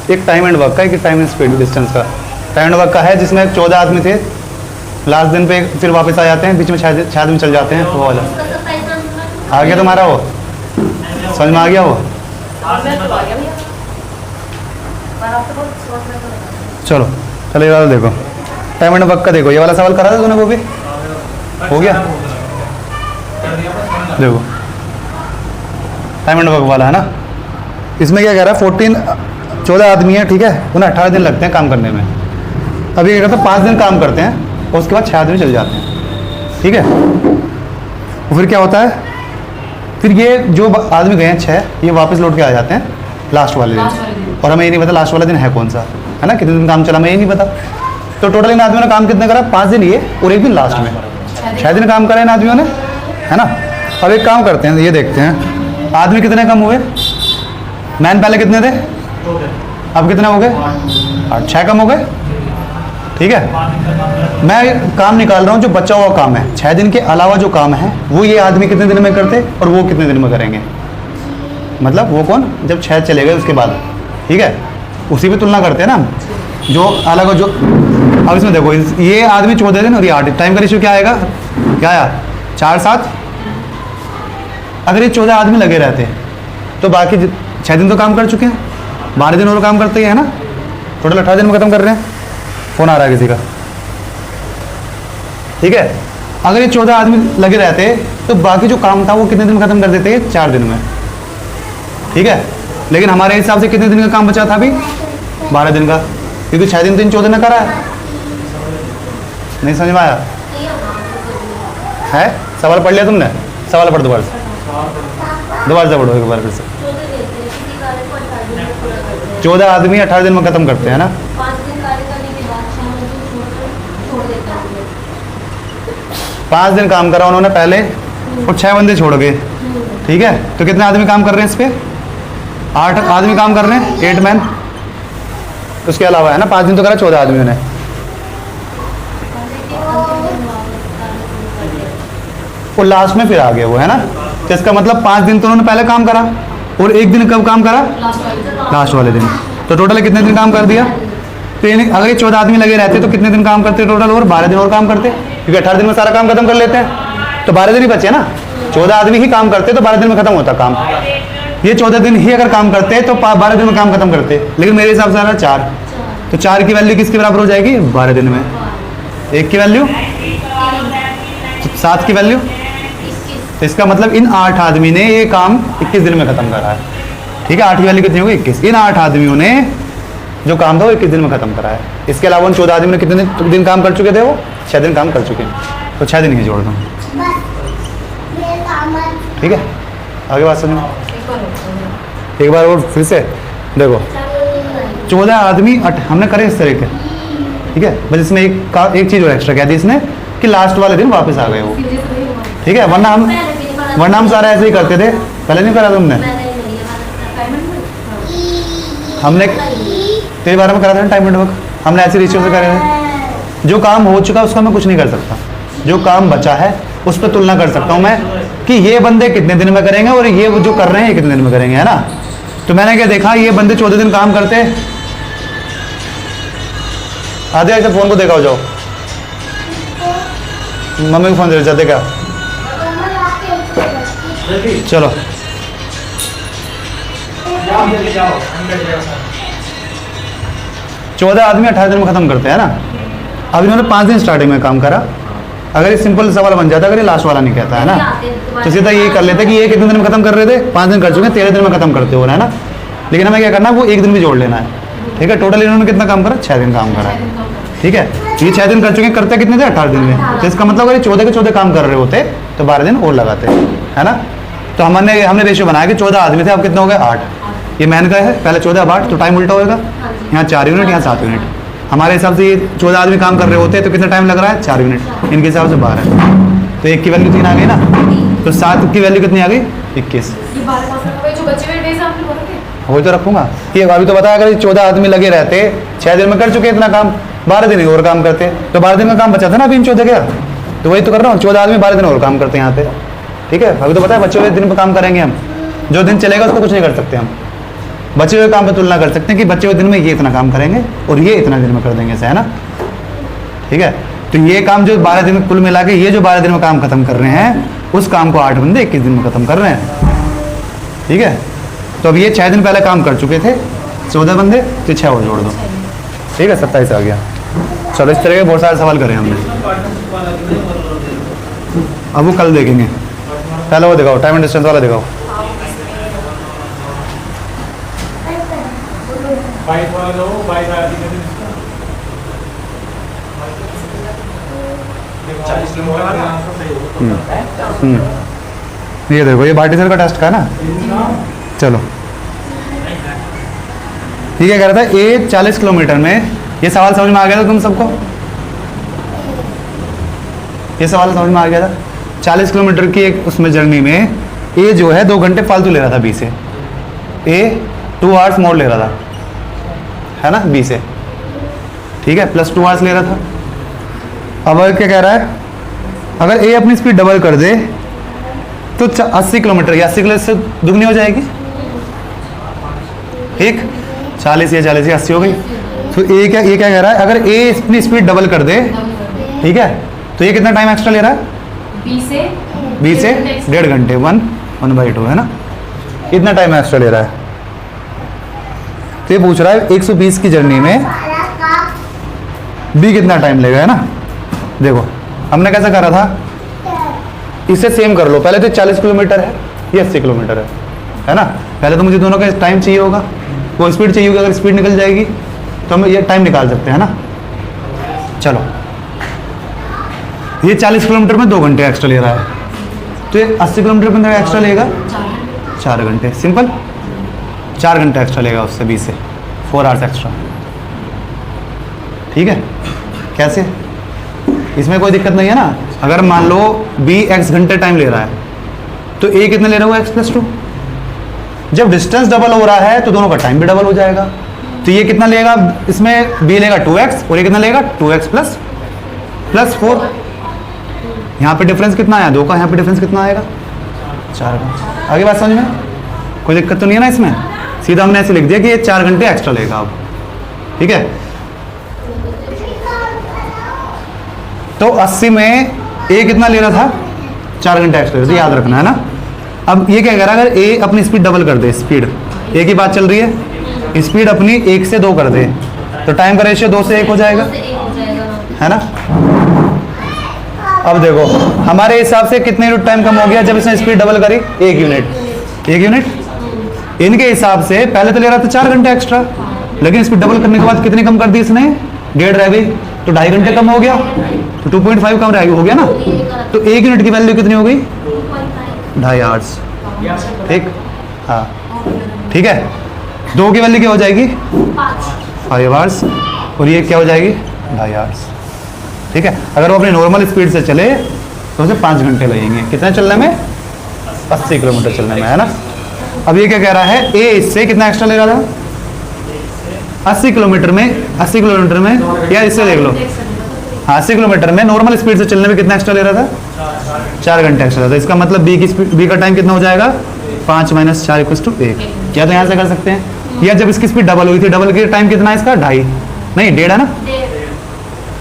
एक time and work का, एक टाइम एंड स्पीड डिस्टेंस का। टाइम एंड वर्क का है जिसमें 14 आदमी थे, लास्ट दिन पे फिर वापस आ जाते हैं, बीच में 6 आदमी चल जाते हैं, वो वाला। आ गया तुम्हारा वो, समझ में आ गया वो? चलो चलो ये वाला देखो, टाइम एंड वर्क का देखो, ये वाला सवाल करा था तूने वो भी? हो गया? देखो टाइम एंड वर्क वाला है ना, इसमें क्या कह रहा है 14 आदमी है, ठीक है, उन्हें 18 दिन लगते हैं काम करने में। अभी क्या करते हैं 5 दिन काम करते हैं और उसके बाद 6 आदमी चल जाते हैं, ठीक है। तो फिर क्या होता है, फिर ये जो आदमी गए हैं 6, ये वापस लौट के आ जाते हैं लास्ट वाले दिन, और हमें ये नहीं पता लास्ट वाला दिन है कौन सा, है ना, कितने दिन काम चला हमें ये नहीं पता। तो टोटल इन आदमियों ने काम कितने करा, 5 दिन ये और एक दिन लास्ट में, 6 दिन काम करा इन आदमियों ने, है ना। अब एक काम करते हैं, ये देखते हैं आदमी कितने कम हुए। मैन पहले कितने थे, अब कितने हो गए, 8, 6 कम हो गए, ठीक है। मैं काम निकाल रहा हूँ जो बचा हुआ काम है, 6 दिन के अलावा जो काम है वो ये आदमी कितने दिन में करते और वो कितने दिन में करेंगे, मतलब वो कौन, जब 6 चले गए उसके बाद, ठीक है, उसी पे तुलना करते हैं ना जो अलग जो। अब इसमें देखो ये आदमी 14 दिन और ये 8, टाइम का रेशियो क्या आएगा, क्या आया 4-7। अगर ये 14 आदमी लगे रहते तो बाकी 6 दिन तो काम कर चुके हैं, 12 दिन और काम करते हैं, है ना, टोटल 18 दिन में खत्म कर रहे हैं। फोन आ रहा है किसी का, ठीक है। अगर ये 14 आदमी लगे रहते तो बाकी जो काम था वो कितने दिन में खत्म कर देते, 4 दिन में, ठीक है। लेकिन हमारे हिसाब से कितने दिन का काम बचा था अभी, 12 दिन का, क्योंकि 6 दिन 14 ने करा है। नहीं समझ में आया है? सवाल पढ़ लिया तुमने? सवाल पढ़ दोबारा से पढ़ो एक बार फिर से। 14 आदमी 18 दिन में खत्म करते हैं ना, 5 दिन काम करा उन्होंने पहले और 6 बंदे छोड़ गए, ठीक है। तो कितने आदमी काम कर रहे हैं इस पे, 8 आदमी काम कर रहे हैं, 8 मैन। उसके अलावा है ना 5 दिन तो करा 14 आदमियों ने, और लास्ट में फिर आ गए वो, है ना। तो इसका मतलब 5 दिन तो उन्होंने पहले काम करा और 1 दिन कब काम करा, लास्ट वाले दिन। तो टोटल कितने दिन काम कर दिया। तो यानी अगर ये 14 आदमी लगे रहते तो कितने दिन काम करते टोटल, और 12 दिन और काम करते, क्योंकि 18 दिन में सारा काम खत्म कर लेते हैं, तो 12 दिन ही बचे ना। 14 आदमी ही काम करते तो 12 दिन में खत्म होता काम। ये 14 दिन ही अगर काम करते तो 12 दिन में काम खत्म करते, लेकिन मेरे हिसाब से आ रहा 4। तो 4 की वैल्यू किसके बराबर हो जाएगी, 12 दिन में। 1 की वैल्यू 7 की वैल्यू, तो इसका मतलब इन 8 आदमी ने ये काम 21 दिन में खत्म करा है, ठीक है। 8 की वैल्यू कितनी होगी, 21। इन 8 आदमियों ने जो काम था वो 21 दिन में खत्म करा है। इसके अलावा उन 14 आदमी ने कितने दिन काम कर चुके थे, वो 6 दिन काम कर चुके हैं, तो 6 दिन ही जोड़ दो, ठीक है। आगे बात सुनो एक बार और फिर से देखो, 14 आदमी हमने करे इस तरीके, ठीक है। बस इसमें एक चीज़ और एक्स्ट्रा कह दी इसने कि लास्ट वाले दिन वापस आ गए वो, ठीक है। वरना हम सारा ऐसे ही करते थे, पहले नहीं करा तुमने, हमने तेरे बारे में करा था टाइम एंड वर्क, हमने ऐसे रेशियो से करे थे। जो काम हो चुका उसका मैं कुछ नहीं कर सकता, जो काम बचा है उस पर तुलना कर सकता हूँ मैं कि ये बंदे कितने दिन में करेंगे और ये जो कर रहे हैं ये कितने दिन में करेंगे, है ना। तो मैंने क्या देखा, ये बंदे 14 दिन काम करते, आधे ऐसे फोन को देखा हो जाओ, मम्मी को फोन दे जाते क्या, चलो 14 आदमी 18 दिन में खत्म करते हैं ना। अब इन्होंने 5 दिन स्टार्टिंग में काम करा, अगर ये सिंपल सवाल बन जाता, अगर ये लास्ट वाला नहीं कहता, है ना, तो सीधा यही कर लेते कि ये कितने दिन में खत्म कर रहे थे, 5 दिन कर चुके हैं, 13 दिन में खत्म करते हो, है ना। लेकिन हमें क्या करना है, वो 1 दिन भी जोड़ लेना है, ठीक है। टोटल इन्होंने कितना काम करा, 6 दिन काम करा है, ठीक है। ये 6 दिन कर चुके हैं, करते कितने थे, 18 दिन में। तो इसका मतलब अगर 14 के 14 काम कर रहे होते तो 12 दिन और लगाते, है ना। तो हमने रेशियो बनाया कि 14 आदमी थे, अब कितने हो गए, 8। ये मैन का है, पहले 14 अब 8, तो टाइम उल्टा होगा, यहाँ 4 यूनिट, यहाँ 7 यूनिट। हमारे हिसाब से ये 14 आदमी काम कर रहे होते तो कितना टाइम लग रहा है, 4 यूनिट, इनके हिसाब से 12। तो 1 की वैल्यू 3 आ गई ना, तो 7 की वैल्यू कितनी आ गई, 21। वही तो रखूंगा कि अभी तो बताया, अगर 14 आदमी लगे रहते 6 दिन में कर चुके इतना काम, 12 दिन और काम करते, तो 12 दिन का काम बचा था ना अभी इन 14 का। तो वही तो कर रहा हूँ, 14 आदमी 12 दिन और काम करते हैं यहाँ पे, ठीक है। अभी तो बताया बच्चों के दिन पर काम करेंगे हम, जो दिन चलेगा उसको कुछ नहीं कर सकते हम, बचे हुए काम पर तुलना कर सकते हैं कि बचे हुए दिन में ये इतना काम करेंगे और ये इतना दिन में कर देंगे, ऐसा है ना। ठीक है, तो ये काम जो 12 दिन में कुल मिला के ये जो 12 दिन में काम खत्म कर रहे हैं, उस काम को 8 बंदे 21 दिन में खत्म कर रहे हैं। ठीक है, तो अब ये 6 दिन पहले काम कर चुके थे 14 बंदे, तो 6 और जोड़ दो। ठीक है, 27 आ गया। चलो, इस तरह के बहुत सारे सवाल करें हमने, अब वो कल देखेंगे। पहले वो दिखाओ, टाइम एंड डिस्टेंस वाला दिखाओ। ये देखो, ये बार्टिसर का टेस्ट का ना। चलो, ठीक है, कह रहा था ए 40 किलोमीटर में, ये सवाल समझ में आ गया था तुम सबको? ये सवाल समझ में आ गया था? 40 किलोमीटर की एक उसमें जर्नी में ए जो है 2 घंटे फालतू ले रहा था बी से, ए 2 आवर्स मोड़ ले रहा था, है ना, बी से। ठीक है, प्लस 2 आवर्स ले रहा था। अब क्या कह रहा है, अगर ए अपनी स्पीड डबल कर दे तो 80 किलोमीटर या 80 किलोमीटर से दुगनी हो जाएगी। ठीक, 40 या 40 या 80 हो गई। तो ये क्या कह रहा है, अगर ए अपनी स्पीड डबल कर दे, ठीक है, तो ये कितना टाइम एक्स्ट्रा ले रहा है? बी से 1.5 घंटे, 1/2 है ना, इतना टाइम एक्स्ट्रा ले रहा है। तो ये पूछ रहा है 120 की जर्नी में बी कितना टाइम लेगा, है ना। देखो, हमने कैसा करा था, इसे सेम कर लो। पहले तो 40 किलोमीटर है, ये 80 किलोमीटर है ना। पहले तो मुझे दोनों का टाइम चाहिए होगा, वो स्पीड चाहिए होगी। अगर स्पीड निकल जाएगी तो हम ये टाइम निकाल सकते हैं ना। चलो, ये 40 किलोमीटर में 2 घंटे एक्स्ट्रा ले रहा है, तो ये 80 किलोमीटर में एक्स्ट्रा लेगा 4 घंटे। सिंपल, 4 घंटे एक्स्ट्रा लेगा उससे, 20 से 4 आवर्स एक्स्ट्रा। ठीक है, कैसे? इसमें कोई दिक्कत नहीं है ना। अगर मान लो बी x घंटे टाइम ले रहा है, तो ए कितना ले रहा है, x + 2। जब डिस्टेंस डबल हो रहा है तो दोनों का टाइम भी डबल हो जाएगा। तो ये कितना लेगा, इसमें b लेगा 2x और ये कितना लेगा 2x + 4। यहाँ पे डिफरेंस कितना आया, 2 का। यहाँ पे डिफरेंस कितना आएगा, 4 का। आगे बात समझ में, कोई दिक्कत तो नहीं है ना इसमें। सीधा हमने ऐसे लिख दिया कि ये 4 घंटे एक्स्ट्रा लेगा अब। ठीक है, तो 80 में ए कितना ले रहा था, 4 घंटे एक्स्ट्रा, तो याद रखना है ना। अब ये क्या कह रहा है, अगर ए अपनी स्पीड डबल कर दे, स्पीड ए की बात चल रही है, स्पीड अपनी 1 से 2 कर दे, तो टाइम का रेशियो 2 से 1 हो जाएगा, है ना। अब देखो, हमारे हिसाब से कितने यूनिट टाइम कम हो गया जब इसने स्पीड डबल करी, 1 यूनिट। 1 यूनिट इनके हिसाब से पहले तो ले रहा था 4 घंटे एक्स्ट्रा, लेकिन स्पीड डबल करने के बाद कितनी कम कर दी इसने, 1.5 रह गई, तो 2.5 घंटे कम हो गया, तो 2.5 कम हो गया ना। तो 1 यूनिट की वैल्यू कितनी हो गई, 2.5 आवर्स। ठीक, हाँ, ठीक है। 2 की वैल्यू क्या हो जाएगी, 5 आवर्स, और ये क्या हो जाएगी, 2.5 आवर्स। ठीक है, अगर वो अपनी नॉर्मल स्पीड से चले तो उसे 5 घंटे लगेंगे। कितना चलने में, 80 किलोमीटर चलने में, है ना। अब ये क्या कह रहा है, ए इससे कितना एक्स्ट्रा ले रहा था, 80 किलोमीटर में, 80 किलोमीटर में, या इससे देख लो, 80 किलोमीटर में नॉर्मल स्पीड से चलने में कितना एक्स्ट्रा ले रहा था, 4 घंटे एक्स्ट्रा था। इसका मतलब बी की स्पीड, बी का टाइम कितना हो जाएगा, 5 - 4 = 1। क्या तो यहाँ से कर सकते हैं, या जब इसकी स्पीड डबल हुई थी, डबल की टाइम कितना है इसका, 2.5 नहीं 1.5 है ना,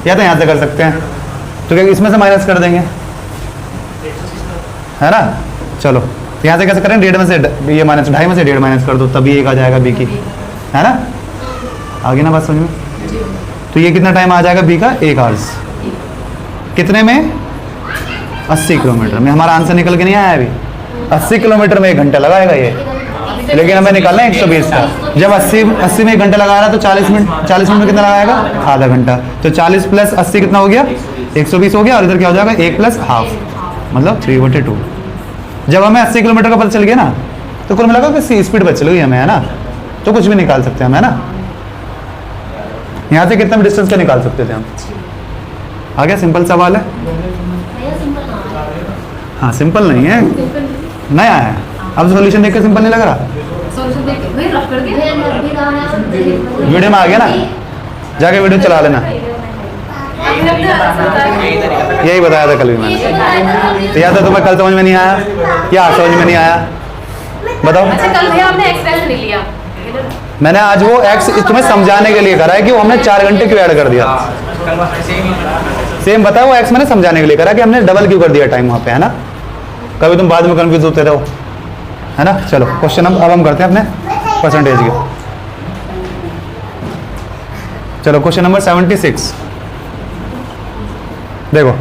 या तो यहाँ से कर सकते हैं। तो क्या इसमें से माइनस कर देंगे, है ना। चलो, यहाँ से कैसे करें, 1.5 में से ये माइनस, 2.5 में से 1.5 माइनस कर दो, तभी 1 आ जाएगा बी की, है ना। आगे ना बात समझ में। तो ये कितना टाइम आ जाएगा बी का, 1 आवर्स। कितने में, 80 किलोमीटर में। हमारा आंसर निकल के नहीं आया अभी। 80 किलोमीटर में 1 घंटा लगाएगा ये, लेकिन हमें निकालना है 120 का। जब 80 में 1 घंटा लगा रहा है तो 40 मिनट में कितना लगाएगा, आधा घंटा। तो 40 + 80 कितना हो गया, 120 हो गया। और इधर क्या हो जाएगा, 1 + ½ मतलब 3/2। जब हमें 80 किलोमीटर का पता चल गया ना, तो कुल मिलाकर कि स्पीड बच चल गई हमें, है ना। तो कुछ भी निकाल सकते हैं हम, है ना। यहाँ से कितना भी डिस्टेंस का निकाल सकते थे हम। आ गया, सिंपल सवाल है। हाँ, सिंपल नहीं है, नया है। अब सॉल्यूशन देख के सिंपल नहीं लग रहा, वीडियो में आ गया ना, जाके वीडियो चला लेना। यही बताया था कल भी मैंने, तो या तो तुम्हें कल समझ में नहीं आया या आज समझ में नहीं आया, बताओ। अच्छा, कल भैया आपने एक्सप्रेशन नहीं लिया, मैंने आज वो एक्स तुम्हें समझाने के लिए करा है कि वो हमने 4 घंटे क्यों ऐड कर दिया। सेम बताओ, वो एक्स मैंने समझाने के लिए करा कि हमने डबल क्यों कर दिया टाइम वहाँ पे, है ना। कभी तुम बाद में कंफ्यूज होते रहो, है ना। चलो क्वेश्चन अब हम करते हैं अपने परसेंटेज के। चलो क्वेश्चन नंबर 76 देखो।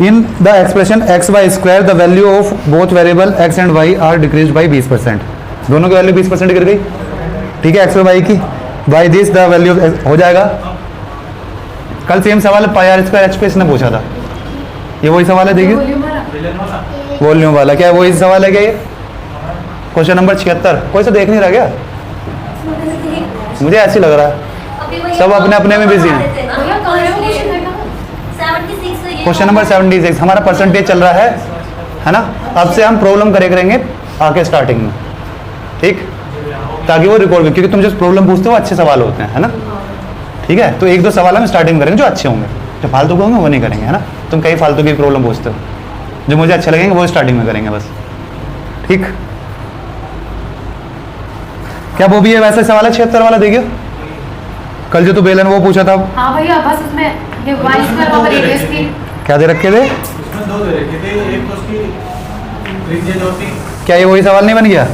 In the expression x y square the value of both variable x and y are decrease by 20%। दोनों की वैल्यू 20% गिर गई, ठीक है, एक्स और वाई की। बाई दिस द वैल्यू हो जाएगा। कल सेम सवाल पाई आर स्क्वायर एच पे इसने पूछा था, ये वही सवाल है। देखिए वॉल्यूम वाला क्या है, वही सवाल है क्या ये। क्वेश्चन नंबर 76 कोई सा देख नहीं रहा क्या? मुझे ऐसे लग रहा है सब अपने अपने में बिजी हैं। क्वेश्चन नंबर 76 हमारा परसेंटेज चल रहा है ना। अब से हम प्रॉब्लम करेंगे आके स्टार्टिंग में, ठीक, ताकि वो रिकॉर्ड भी, क्योंकि तुम जो प्रॉब्लम पूछते हो अच्छे सवाल होते हैं, है ना। ठीक है, तो 1-2 सवाल हम स्टार्टिंग में करेंगे जो अच्छे होंगे, जो फालतू के होंगे वो नहीं करेंगे, है ना। तुम कई फालतू की प्रॉब्लम पूछते हो, जो मुझे अच्छे लगेंगे वो स्टार्टिंग में करेंगे बस, ठीक। क्या वो भी है वैसे सवाल है 76 वाला? देखिए कल जो तू बेलन वो पूछा था। हाँ भैया, बस उसमें ये वाई स्क्वायर वहाँ पर रेडियस थी। क्या दे रखे थे? उसमें 2 दे रखे थे, एक तो उसकी त्रिज्या जो थी। क्या ये वही सवाल नहीं बन गया?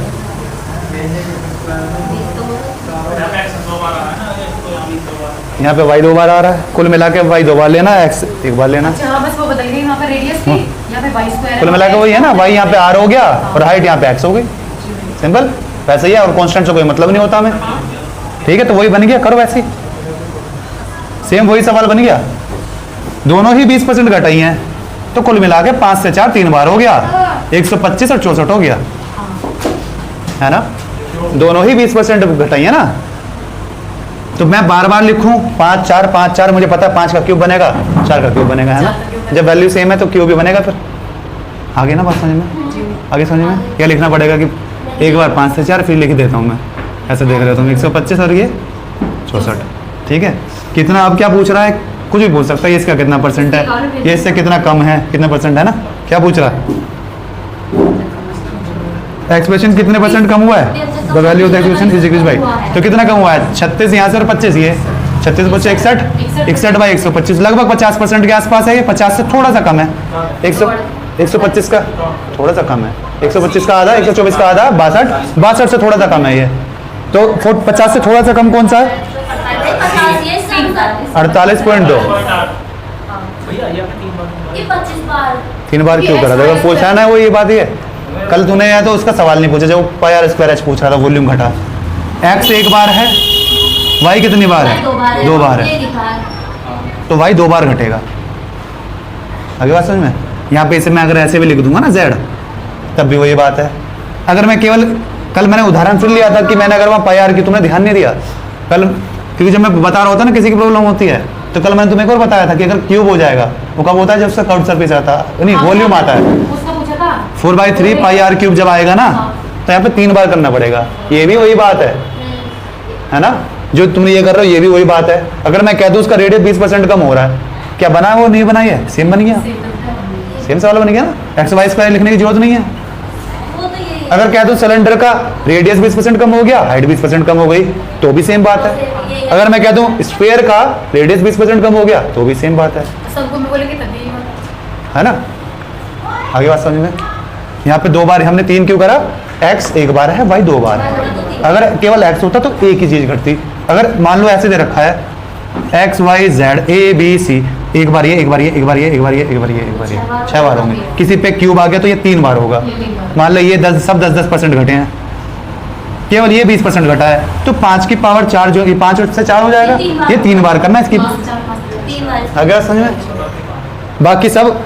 यहाँ पे वाई 2 बार आ रहा है, कुल मिला के वाई 2 बार लेना, एक्स 1 बार लेना। अच्छा हाँ, बस वो बदल गई, वहाँ पर रेडियस थी, यहाँ पे वाई स्क्वायर। कुल मिला के वही है ना, वाई यहाँ पे आर हो गया और हाइट यहाँ पे एक्स हो गई, सिंपल वैसे ही है। और कांस्टेंट से कोई मतलब नहीं होता हमें, ठीक है। तो वही बन गया, करो वैसे ही, सेम वही सवाल बन गया। दोनों ही 20% घटाई हैं, तो कुल मिला के 5 से 4 3 बार हो गया, 125 और 64 हो गया, है ना। दोनों ही 20% घटाई है ना। तो मैं बार बार लिखूं 5 4 5 4, मुझे पता है 5 का क्यूब बनेगा, 4 का क्यूब बनेगा, है ना। जब वैल्यू सेम है तो क्यूब भी बनेगा। फिर आगे ना बात समझ में, आगे समझ में क्या लिखना पड़ेगा कि एक बार 5 से 4 फिर लिख देता हूँ मैं, ऐसे देख रहे हो तुम। 125 और ये 64, ठीक है। कितना अब क्या पूछ रहा है? कुछ भी पूछ सकता है, ये इसका कितना परसेंट है, ये इससे कितना कम है, कितना परसेंट है ना। क्या पूछ रहा है? एक्सप्रेशन कितने परसेंट कम हुआ है? The value of the expression is decrease by, तो कितना कम हुआ है? 36 यहाँ से और 25 ये, 36 बच्चे 61, 61 बाई 125, लगभग 50% के आसपास है ये। 50 से थोड़ा सा कम है, 125 का थोड़ा सा कम है, 125 का आधा, 124 का आधा, 62 से थोड़ा सा कम है ये। तो 50 से थोड़ा सा कम कौन सा है? 48.2। 3 बार क्यों करा? देखो पूछा ना वो, ये बात ही है। कल तूने या तो उसका सवाल नहीं पूछा, जब पाई आर स्क्वायर एच पूछ रहा था, वॉल्यूम घटा। एक्स 1 बार है, वाई कितनी बार है? 2 बार है, तो वाई 2 बार घटेगा। आगे बात समझ में। यहाँ पे इसे मैं अगर ऐसे भी लिख दूंगा ना जेड, तब भी वही बात है। अगर मैं केवल, कल मैंने उदाहरण फिर लिया था कि मैंने अगर वहाँ पाई आर की तुमने ध्यान नहीं दिया कल, क्योंकि जब मैं बता रहा होता ना किसी की प्रॉब्लम होती है, तो कल मैंने तुम्हें एक और बताया था कि अगर क्यूब हो जाएगा वो कब होता है? जब उसका कर्व सरफेस आता है, नहीं वॉल्यूम आता है। 4/3 पाई आर क्यूब जब आएगा ना, तो यहाँ पे 3 बार करना पड़ेगा। ये भी वही बात है ना। जो तुम ये कर रहे हो ये भी वही बात है। अगर मैं कह दूँ उसका रेडियस 20% कम हो रहा है, क्या बना वो? नहीं बनाई है, सेम बन गया, सेम सवाल बन गया ना। एक्स वाई स्क्वायर लिखने की जरूरत नहीं है। अगर कह दो सिलेंडर का रेडियस 20% कम हो गया, हाइट 20% कम हो गई, तो भी सेम बात है। अगर मैं कह दूं स्फीयर का रेडियस 20% कम हो गया, तो भी सेम बात है, सबको मैं बोलेंगे तभी है ना। आगे बात समझ में। यहाँ पे 2 बार हमने 3 क्यों करा? एक्स 1 बार है, वाई 2 बार है। अगर केवल एक्स होता तो एक ही चीज घटती। अगर मान लो ऐसे दे रखा है x y z a B c, 1 बार ये, 1 बार ये, 1 बार ये, 1 बार ये, 1 बार ये, 1 बार ये, 6 बार होंगे। किसी पे क्यूब आ गया तो ये 3 बार होगा। मान लो ये 10 सब 10% घटे हैं, केवल ये 20% घटा है, तो 5 की पावर 4 जो, ये 5 से 4 हो जाएगा। ये 3 बार करना है इसकी। अगर समझ में, बाकी सब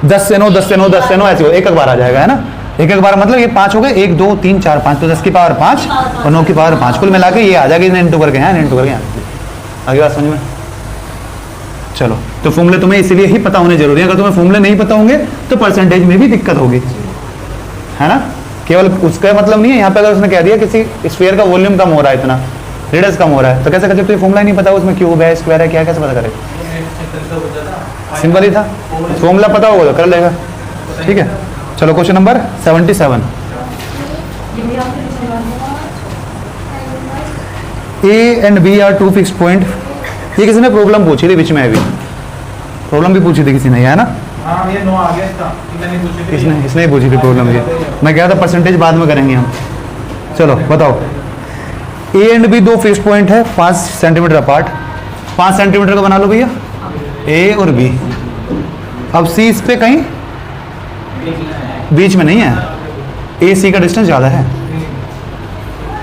10 से 9, 10 से 9, 10 से 9 ऐसे हो, एक बार आ जाएगा, है ना। एक बार मतलब ये 5 हो गए, 1 2 3 4 5, तो 10 की पावर 5 और 9 की पावर 5, कुल मिला के ये आ जाएगी इंटू करके, हैं इंटू करके। आगे बात समझ में। चलो, तो फॉर्मूले तुम्हें इसीलिए ही पता होने जरूरी है। अगर तुम्हें फॉर्मूले नहीं पता होंगे तो परसेंटेज में भी दिक्कत होगी, है ना। केवल उसका मतलब नहीं है। यहाँ पे अगर उसने कह दिया किसी स्फीयर का वॉल्यूम कम हो रहा है, इतना रेडियस कम हो रहा है, तो कैसे? जब तो फॉर्मूला ही नहीं पता उसमें क्यूब है, स्क्वायर है, क्या, कैसे पता करे? सिंपल ही था, फॉर्मूला पता होगा तो कर लेगा, ठीक है। चलो question number 77। A and B are two fixed point. ये किसी ने प्रॉब्लम पूछी थी बीच में, अभी प्रॉब्लम भी पूछी थी किसी ने, है ना? हाँ ये 9 आ गया इसका, इतनी पूछी थी। इसने ही पूछी थी प्रॉब्लम ये। मैं कह रहा था परसेंटेज बाद में करेंगे हम। चलो बताओ, ए एंड बी दो फिक्स्ड पॉइंट है 5 सेंटीमीटर अपार्ट। 5 सेंटीमीटर का बना लो भैया, ए और बी। अब सी इस पे कहीं बीच में नहीं है, ए सी का डिस्टेंस ज़्यादा है,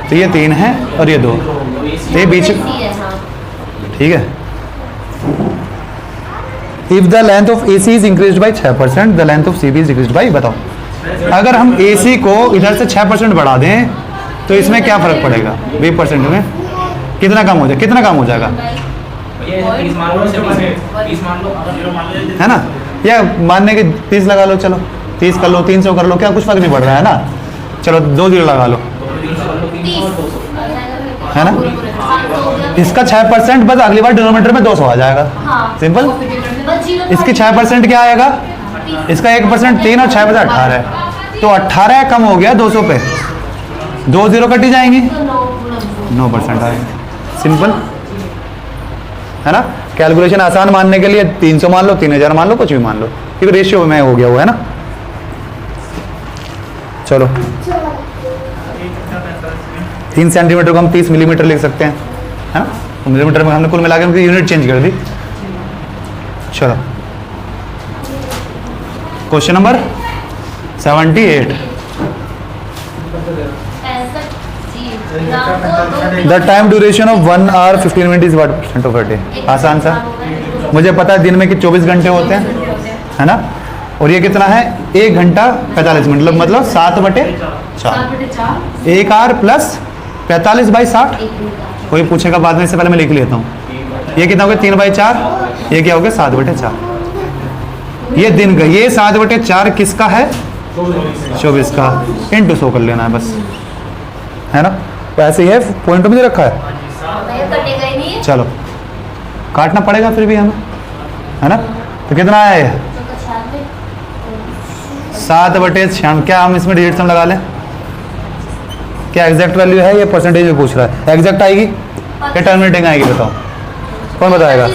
तो ये 3 है और ये 2, ये बीच, ठीक है। If the length of A C is increase by 6%, the length of C B is increase by, बताओ अगर हम ए सी को इधर से 6% बढ़ा दें तो इसमें क्या फर्क पड़ेगा? 20% में कितना कम हो जाएगा, कितना कम हो जाएगा, है ना? या मानने के 30 लगा लो, चलो 30 कर लो, 300 कर लो, क्या कुछ फर्क नहीं पड़ रहा है ना। चलो 2 0 लगा लो, है ना? इसका 6% बस अगली बार डिनोमिनेटर में 200 आ जाएगा, सिंपल। इसकी 6% क्या आएगा? इसका 1% 3 और 6 18 है, तो 18 कम हो गया 200 पे, 2 0 कटी जाएंगी, 9% आएगा, सिंपल, है ना? कैलकुलेशन आसान मानने के लिए 300 मान लो, 3000 मान लो, कुछ भी मान लो, क्योंकि रेशियो में हो गया वो, है ना? चलो 3 सेंटीमीटर को हम 30 मिलीमीटर लिख सकते हैं, है ना? मिलीमीटर में हमने कुल मिला के उनकी यूनिट चेंज कर दी। चलो question number 78, the time duration of 1 hour 15 minutes is what percent of a day. आसान सा, मुझे पता है दिन में कि 24 घंटे होते हैं, है ना? और ये कितना है? 1 घंटा 45 मिनट, मतलब 7/4, 1 आवर प्लस 45 बाई 60। कोई पूछेगा बाद में, इससे पहले मैं लिख लेता हूँ। ये कितना हो गया? 3/4, ये क्या हो गया? 7/4। ये दिन का, ये 7/4 किसका है? 24 का, इंटू 100 कर लेना है बस, है ना? वैसे ही है, पॉइंट में रखा है। चलो काटना पड़ेगा फिर भी हमें, है ना? तो कितना आया ये? 7/6। क्या हम इसमें डिजिट सम लगा लें? क्या एग्जैक्ट वैल्यू है? ये परसेंटेज में पूछ रहा है, एग्जैक्ट आएगी या टर्मिनेटिंग आएगी? बताओ, कौन बताएगा?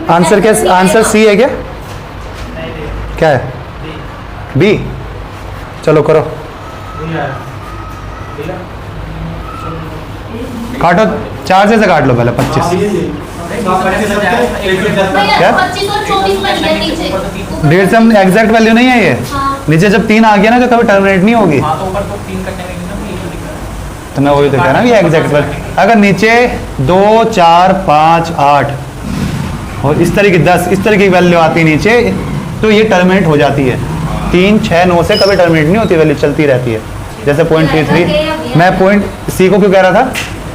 आंसर क्या? आंसर सी है क्या? क्या है? बी। चलो करो, काटो, 4 से काट लो पहले। 25 क्या? डेढ़ सम एग्जैक्ट वैल्यू नहीं है ये। नीचे जब 3 आ गया ना तो कभी टर्मिनेट नहीं होगी, तो मैं वही तो कह रहा हूँ, ये एग्जैक्ट वैल्यू। अगर नीचे 2 4 5 8 और इस तरह की 10 इस तरह की वैल्यू आती है नीचे, तो ये टर्मिनेट हो जाती है। 3 6 9 से कभी टर्मिनेट नहीं होती, वैल्यू चलती रहती है। जैसे 0.33, मैं पॉइंट सी को क्यों कह रहा था?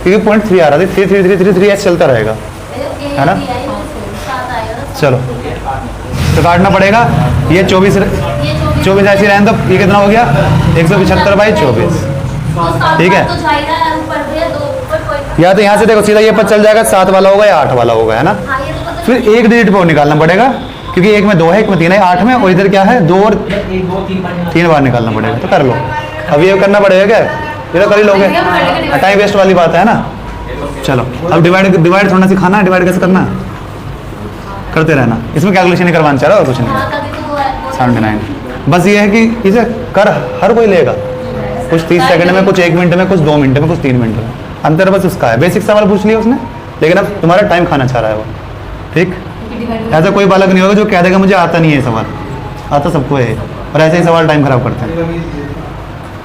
क्योंकि 0.3 आ रहा था, 3 3 3 3 3 ऐसे चलता रहेगा, है ना? चलो तो काटना पड़ेगा। ये 24 ऐसी रहने तो ये कितना हो गया? 175/24, ठीक है? या तो यहाँ से देखो सीधा ये पता चल जाएगा 7 वाला होगा या 8 वाला होगा, है ना? फिर एक डिजिट को निकालना पड़ेगा, क्योंकि एक में 2 है, एक में 3 है, 8 में, और इधर क्या है? 2 और 3 बार निकालना पड़ेगा। तो कर लो, अब ये करना पड़ेगा क्या? ये तो कर ही लोगे, टाइम वेस्ट वाली बात है ना? चलो अब डिवाइड थोड़ा सिखाना है, डिवाइड कैसे करना है करते रहना, इसमें कैलकुलेशन नहीं करवाना चाह रहा और कुछ नहीं। 79 बस ये है कि इसे कर हर कोई लेगा, कुछ 30 सेकंड में, कुछ 1 मिनट में, कुछ 2 मिनट में, कुछ 3 मिनट में, अंतर बस उसका है। बेसिक सवाल पूछ लिया उसने, लेकिन अब तुम्हारा टाइम खाना चाह रहा है वो, ठीक? ऐसा कोई बालक नहीं होगा जो कह देगा मुझे आता नहीं है सवाल, आता सबको है, और ऐसे ही सवाल टाइम खराब करते हैं।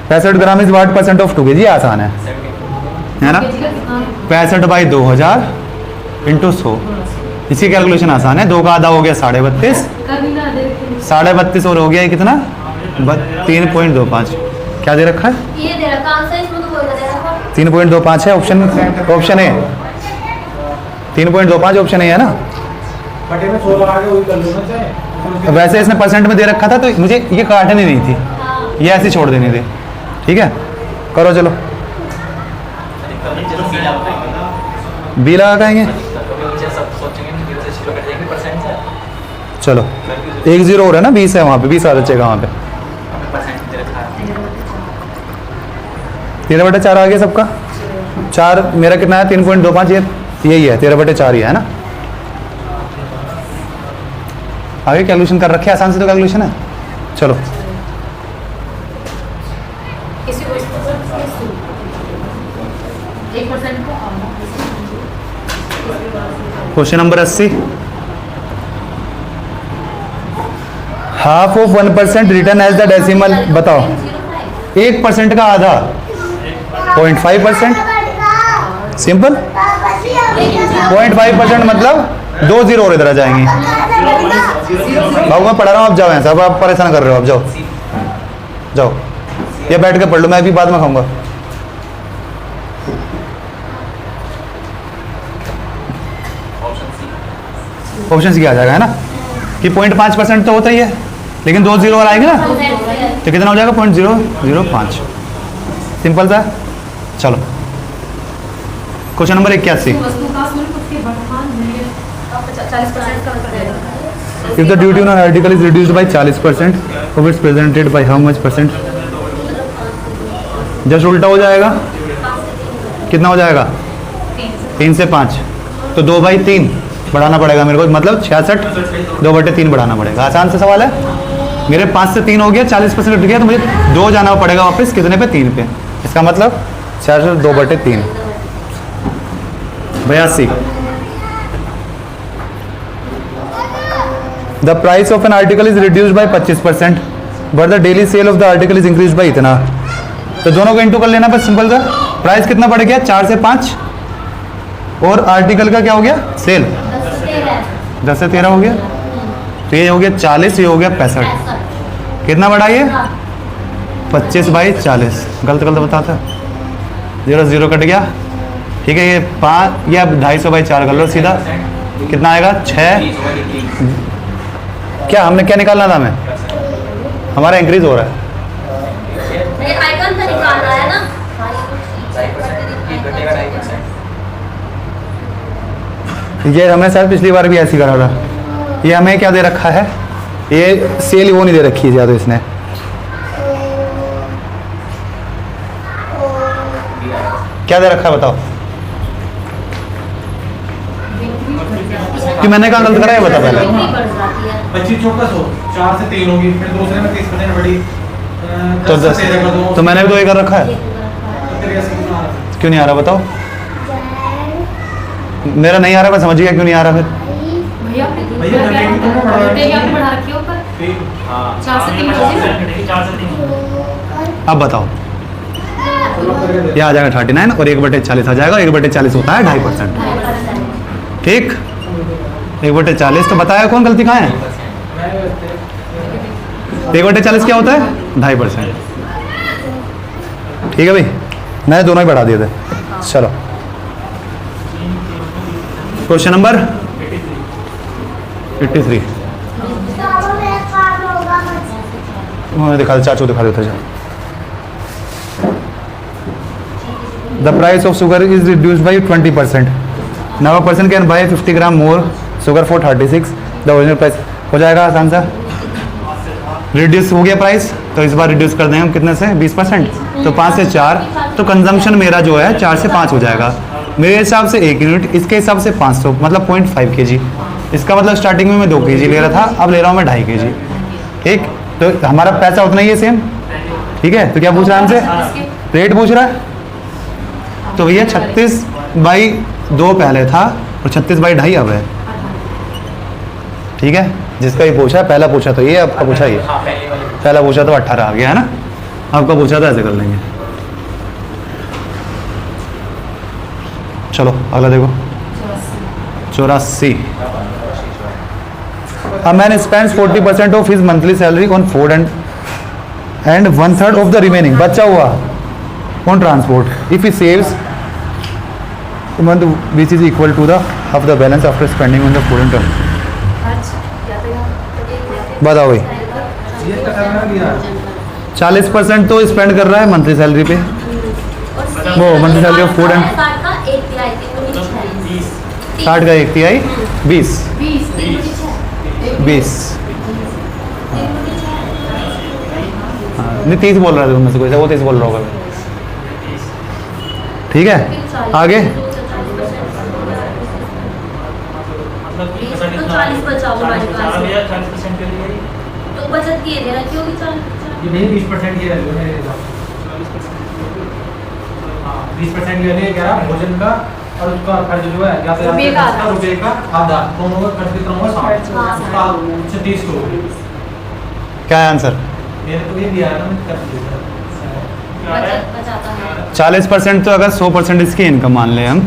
65 gram is what percent of 2 kg, आसान है ना? 65/2000 × 100, इसकी कैलकुलेशन आसान है। 2 का आधा हो गया 32.5, 32.5 और हो गया ये कितना? 3.25। क्या दे रखा है? ये दे रखा आंसर, इसमें तो बोल दे रखा 3.25 है, ऑप्शन ए 3.25 ऑप्शन ए है ना? बटे में 100 लगा के वही कर लो ना चाहे। वैसे इसने परसेंट में दे रखा था, तो मुझे ये काटनी नहीं थी, ये ऐसी छोड़ देनी थी, ठीक है? करो चलो, बी लगाएंगे। चलो 1 0 हो रहा है ना, 20 है वहाँ पे, 20 आ बचेगा वहाँ पे। 13/4 आ गया सबका, 4 मेरा कितना है 3.25, ये यही है 13/4 ही है ना। आगे कैलकुलेशन कर रखे, आसान से तो कैलकुलेशन है। चलो किसी वस्तु पर 1% को question number 80, half of 1% return as the decimal. बताओ 1% का आधा 0.5%, सिंपल। 0.5% मतलब 2 जीरो और इधर आ जाएंगी। बाबू मैं पढ़ा रहा हूँ, आप जाओ यहाँ से, अब आप परेशान कर रहे हो, आप जाओ जाओ, ये बैठ के पढ़ लो, मैं भी बाद में खाऊंगा। ऑप्शन सी क्या आ जाएगा, है ना, कि 0.5% तो होता ही है, लेकिन 2 जीरो और आएंगे ना, तो कितना हो जाएगा 0.005। सिंपल सा। चलो क्वेश्चन नंबर 81, वस्तु का शुल्क उसके वर्तमान मूल्य का 40% कम कर देगा। if the duty on an article is reduced by 40% of its presented by how much percent? Just उल्टा हो जाएगा, कितना हो जाएगा 3 से 5, तो 2/3 बढ़ाना पड़ेगा मेरे को, मतलब 66 2/3 बढ़ाना पड़ेगा। आसान सा सवाल है, मेरे 5 से 3 हो गया, 40% घट गया, तो मुझे 2 जाना पड़ेगा वापस, कितने पे 3 पे, इसका मतलब 66 2/3। 82, the price of an article is reduced by 25% but the daily sale of the article is increased by इतना, तो दोनों को इंटू कर लेना बस, सिंपल सा। प्राइस कितना बढ़ गया 4 से 5, और आर्टिकल का क्या हो गया सेल 10 से 13 हो गया, तो ये हो गया 40, ये हो गया 65। कितना बढ़ा ये 25/40, गलत बताता, 0 कट गया, ठीक है। ये 5, ये अब 250/4 कर लो सीधा, कितना आएगा 6। क्या हमने क्या निकालना था, हमें हमारा इंक्रीज हो रहा है, ये आइकन पे निकालना है ना। ये हमने शायद पिछली बार भी ऐसी करा था। ये हमें क्या दे रखा है, ये सेल वो नहीं दे रखी है ज़्यादा इसने, क्या दे रखा है बताओ, कि मैंने कहा गलत करा है, बता पहले। 25 चौका 100, 4 से 3 होगी, फिर दूसरे में 30% बढ़ी, तो 10, तो मैंने भी तो ये कर रखा है, तो 83 क्यों नहीं आ रहा बताओ, मेरा नहीं आ रहा, मैं समझ गया क्यों नहीं आ रहा फिर। भैया आपने भैया, क्या मैं तो पढ़ा रहा हूँ। आपने बढ़ा रखी है ऊपर 4 से 3 होगी ना। अब बताओ, ये आ जाएगा 39 और 1/40 आ जाएगा, 1/40 होता है 2.5%, ठीक। 1/40 तो बताया कौन, गलती कहाँ है, 1/40 क्या होता है 2.5%, ठीक है भाई, मैंने दोनों ही बढ़ा दिए थे। चलो क्वेश्चन नंबर 83, दिखा दे चाचू, दिखा देते जाओ। The price of sugar is reduced by 20%. Now a person can buy 50 gram more sugar for 36. The original price हो जाएगा आसान सा, रिड्यूस हो गया प्राइस, तो इस बार रिड्यूस कर देंगे हम कितने से 20%, तो 5 से 4, तो कंजम्पशन मेरा जो है 4 से 5 हो जाएगा। मेरे हिसाब से 1 यूनिट, इसके हिसाब से 500, मतलब 0.5 kg। इसका मतलब स्टार्टिंग में मैं 2 kg ले रहा था, अब ले रहा हूँ मैं 2.5 kg, ठीक। तो हमारा पैसा उतना ही है सेम, ठीक है। तो क्या पूछ रहा है हमसे, रेट पूछ रहा है, तो भैया 36/2 पहले था और 36/2.5 अब है, ठीक है। जिसका ये पूछा पहला पूछा तो ये, आपका पूछा ये, पहला पूछा तो 18 आ गया है ना, आपका पूछा तो ऐसे कर लेंगे। चलो अगला देखो 84, A man spends 40% of his monthly salary on food and 1/3 of the remaining, बचा हुआ on transport. If he saves a month which is equal to the half the balance after spending on the food and transport. बताओ भाई, ये तो करना दिया 40% तो spend कर रहा है मंथली सैलरी पे, वो monthly salary of food and 60 का 1/3 20 नहीं 30 बोल रहा था उनमें से कोई सा, वो 30 बोल रहा होगा। ठीक है, आगे मतलब तो 40 बचा हुआ हमारे पास। 40% के लिए तो बचत किए देना क्यों कि 40 ये नहीं 20% ये रह मेरे हिसाब से। हाँ 20% ये नहीं कह रहा भोजन का और उसका खर्च जो है रुपये का आधा। रुपये का आधा दोनों का खर्च कितना होगा 60 हाँ, उसका 30 को क्या है आंसर? मैंने तो ये दिया है ना मैं कर दिया बचत बचाता है। 40% तो अगर 100% इसकी इनकम मान ले हम,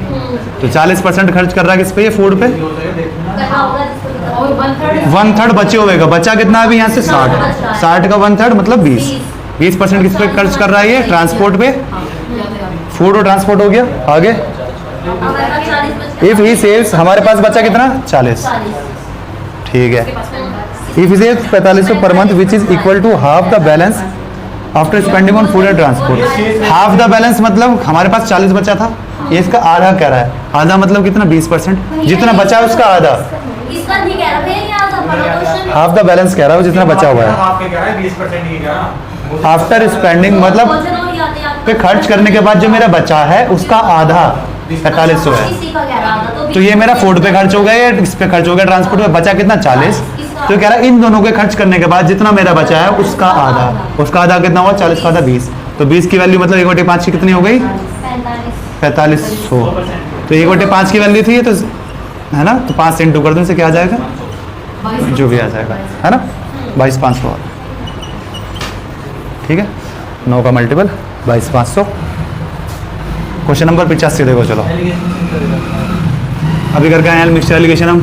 तो 40% खर्च कर रहा है किस पे? ये फूड पे। ये होता है देखना करना होगा जिसको भी करना और होगा। 1/3 बचे हुए का, बचा कितना अभी यहाँ से 60, 60 का 1/3 मतलब 20% किस पे खर्च कर रहा है ये? ट्रांसपोर्ट पे, फूड और ट्रांसपोर्ट हो गया। आगे हमारे पास 40 बच इफ ही सेल्स, हमारे पास बचा कितना? 40, 40। ठीक है। If he sales 4500 per month which is equal to half the balance after spending on food and transport. Half the balance मतलब हमारे पास 40 बचा था, ये इसका आधा कह रहा है। आधा मतलब कितना? 20%, जितना बचा है उसका आधा। इसका नहीं कह रहा भैया, ये आधा पढ़ो क्वेश्चन। हाफ द बैलेंस कह रहा है, जितना बचा हुआ है आपके कह रहा है 20% ही कह रहा आफ्टर स्पेंडिंग, मतलब भोजन और यातायात पे खर्च करने के बाद जो मेरा बचा है उसका आधा 4500 है। इसी का कह रहा था तो ये मेरा फूड पे खर्च हो गया या इस पे खर्च हो गया? ट्रांसपोर्ट पे बचा कितना? 40। तो कह रहा है इन दोनों के खर्च करने के बाद जितना मेरा बचा है उसका आधा, उसका आधा कितना हुआ? 40 का आधा 20। तो 20 की वैल्यू मतलब 1/5 की कितनी हो गई? 4500। तो 1/5 की वैल्यू थी ये, तो है ना, तो 5 से इंटू कर दो, इनसे क्या आ जाएगा? जो भी आ जाएगा, है ना, 22,500। ठीक है, 9 का मल्टीपल 22,500। क्वेश्चन नंबर 85 देखो, चलो अभी करके आए हैं मिक्सचर एलिगेशन हम।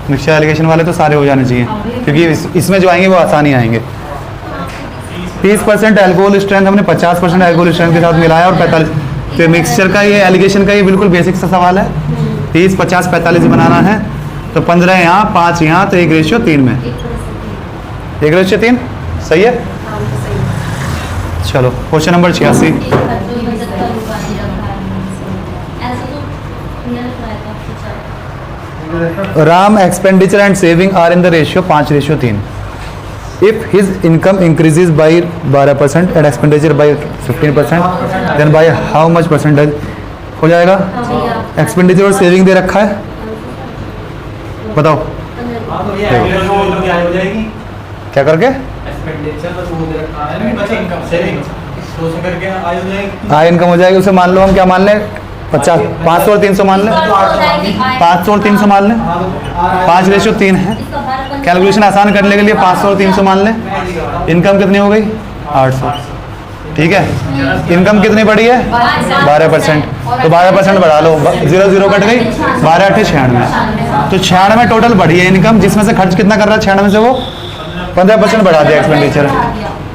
मिक्सचर एलिगेशन वाले तो सारे हो जाने चाहिए, क्योंकि इसमें जो आएंगे वो आसानी आएंगे। 30% एल्कोहल स्ट्रेंथ हमने 50% एल्कोहल स्ट्रेंथ के साथ मिलाया और 45। तो मिक्सचर का ये एलिगेशन का ये बिल्कुल बेसिक सा सवाल है। 30, 50, 45 बनाना है, तो 15 यहाँ, 5 यहाँ, तो 1:3 में। 1:3 सही है। चलो question number 86। Ram expenditure and saving are in the ratio 5:3. If his income increases by 12% and expenditure by 15%, then by how much percentage हो जाएगा? एक्सपेंडिचर और सेविंग दे रखा है, बताओ हाँ तो ये हो जाएगी क्या करके? एक्सपेंडिचर तो वो दे रखा है ना, बचा इनकम सेविंग तो उसे करके आय हो जाएगी। आय इनकम हो जाएगी। उसे मान लो हम क्या मान लें? 50, 500 और 300 मान लें। 500 और 300 मान लें, 5:3 है। कैलकुलेशन आसान करने के लिए 500 और 300 मान लें। इनकम कितनी हो गई? 800। ठीक है, इनकम कितनी बढ़ी है? 12%। तो 12% बढ़ा लो, 0 0 कट गई, 12 8 96। तो 96 टोटल बढ़ी है इनकम, जिसमें से खर्च कितना कर रहा है? 96 से वो 15% बढ़ा दिया एक्सपेंडिचर।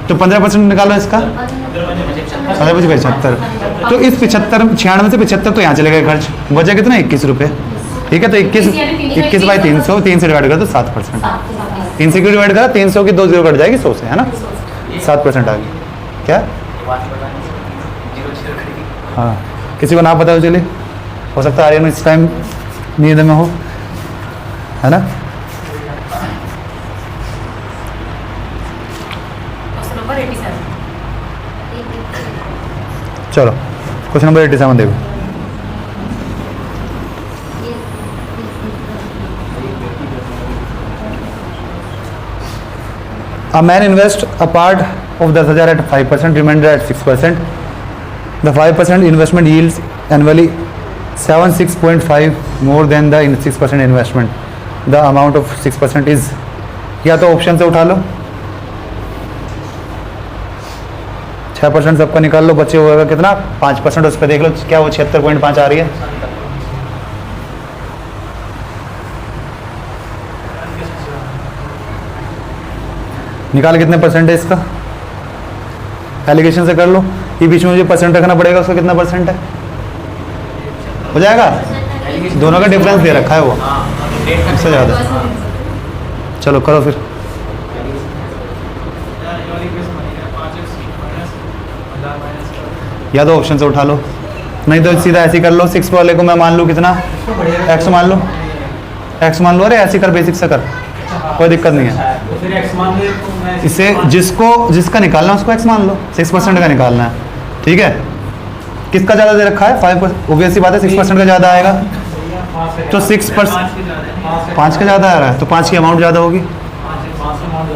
तो 15% निकालो इसका, 75। तो इस 95 से 75 तो यहाँ चले गए खर्च, बचा कितना? 21 रुपये। ठीक है, तो 21 बाई 300, 3 से डिवाइड कर दो 7%। 3 से क्यों डिवाइड करा? 300 की 2 0 कट जाएगी 100 से, है ना, 7% आ गई। क्या? हाँ, किसी को ना पता हो चलिए, हो सकता है आर्यन इस टाइम नींद में हो, है ना। Question number 87। चलो क्वेश्चन नंबर 87 देखो। A man invests a part of 10,000 at 5%, remainder at 6%. The 5% investment yields annually 76.5 more than the 6% investment. The amount of 6% is, या तो ऑप्शन से उठा लो, 6% सबका निकाल लो, बचे हुए कितना? 5%। उस पर देख लो क्या वो 76.5 आ रही है। निकाल कितने परसेंट है इसका? एलिगेशन से कर लो, ये बीच में मुझे परसेंट रखना पड़ेगा, उसका कितना परसेंट है? हो जाएगा, दोनों का डिफरेंस दे रखा है वो, इससे ज़्यादा। चलो करो फिर। या तो ऑप्शन से उठा लो, नहीं तो सीधा ऐसे कर लो। 6 वाले को मैं मान लूँ कितना? x मान लो, x मान लो। अरे ऐसे कर, बेसिक से कर, कोई दिक्कत नहीं है। इससे जिसका निकालना है उसको x मान लो, 6% का निकालना है। ठीक है, किसका ज़्यादा दे रखा है 5%, ऑब्वियसली बात है 6% का ज़्यादा आएगा। तो 6% 5 का ज़्यादा आ रहा है तो 5 की अमाउंट ज़्यादा होगी,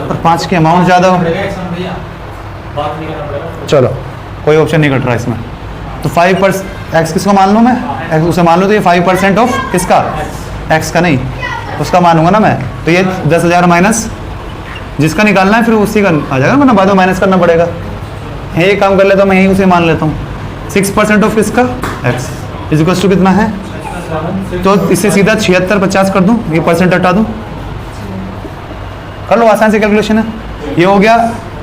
और 5 की अमाउंट ज़्यादा हो। चलो कोई ऑप्शन नहीं कट रहा इसमें। तो 5% एक्स किसको मान लूँ मैं, एक्स उसे मान लूँ, तो ये 5% ऑफ किसका, एक्स का नहीं उसका मानूंगा ना मैं। तो ये 10,000 माइनस जिसका निकालना है फिर उसी का आ जाएगा, वरना बाद में माइनस करना पड़ेगा। ये काम कर लेता हूँ मैं, यही उसे मान लेता हूँ। 6% ऑफ किसका, एक्स इज इक्वल टू कितना है, तो इससे सीधा 76 50 कर दूँ, ये परसेंट हटा दूँ, कर लो आसान से कैलकुलेशन है। ये हो गया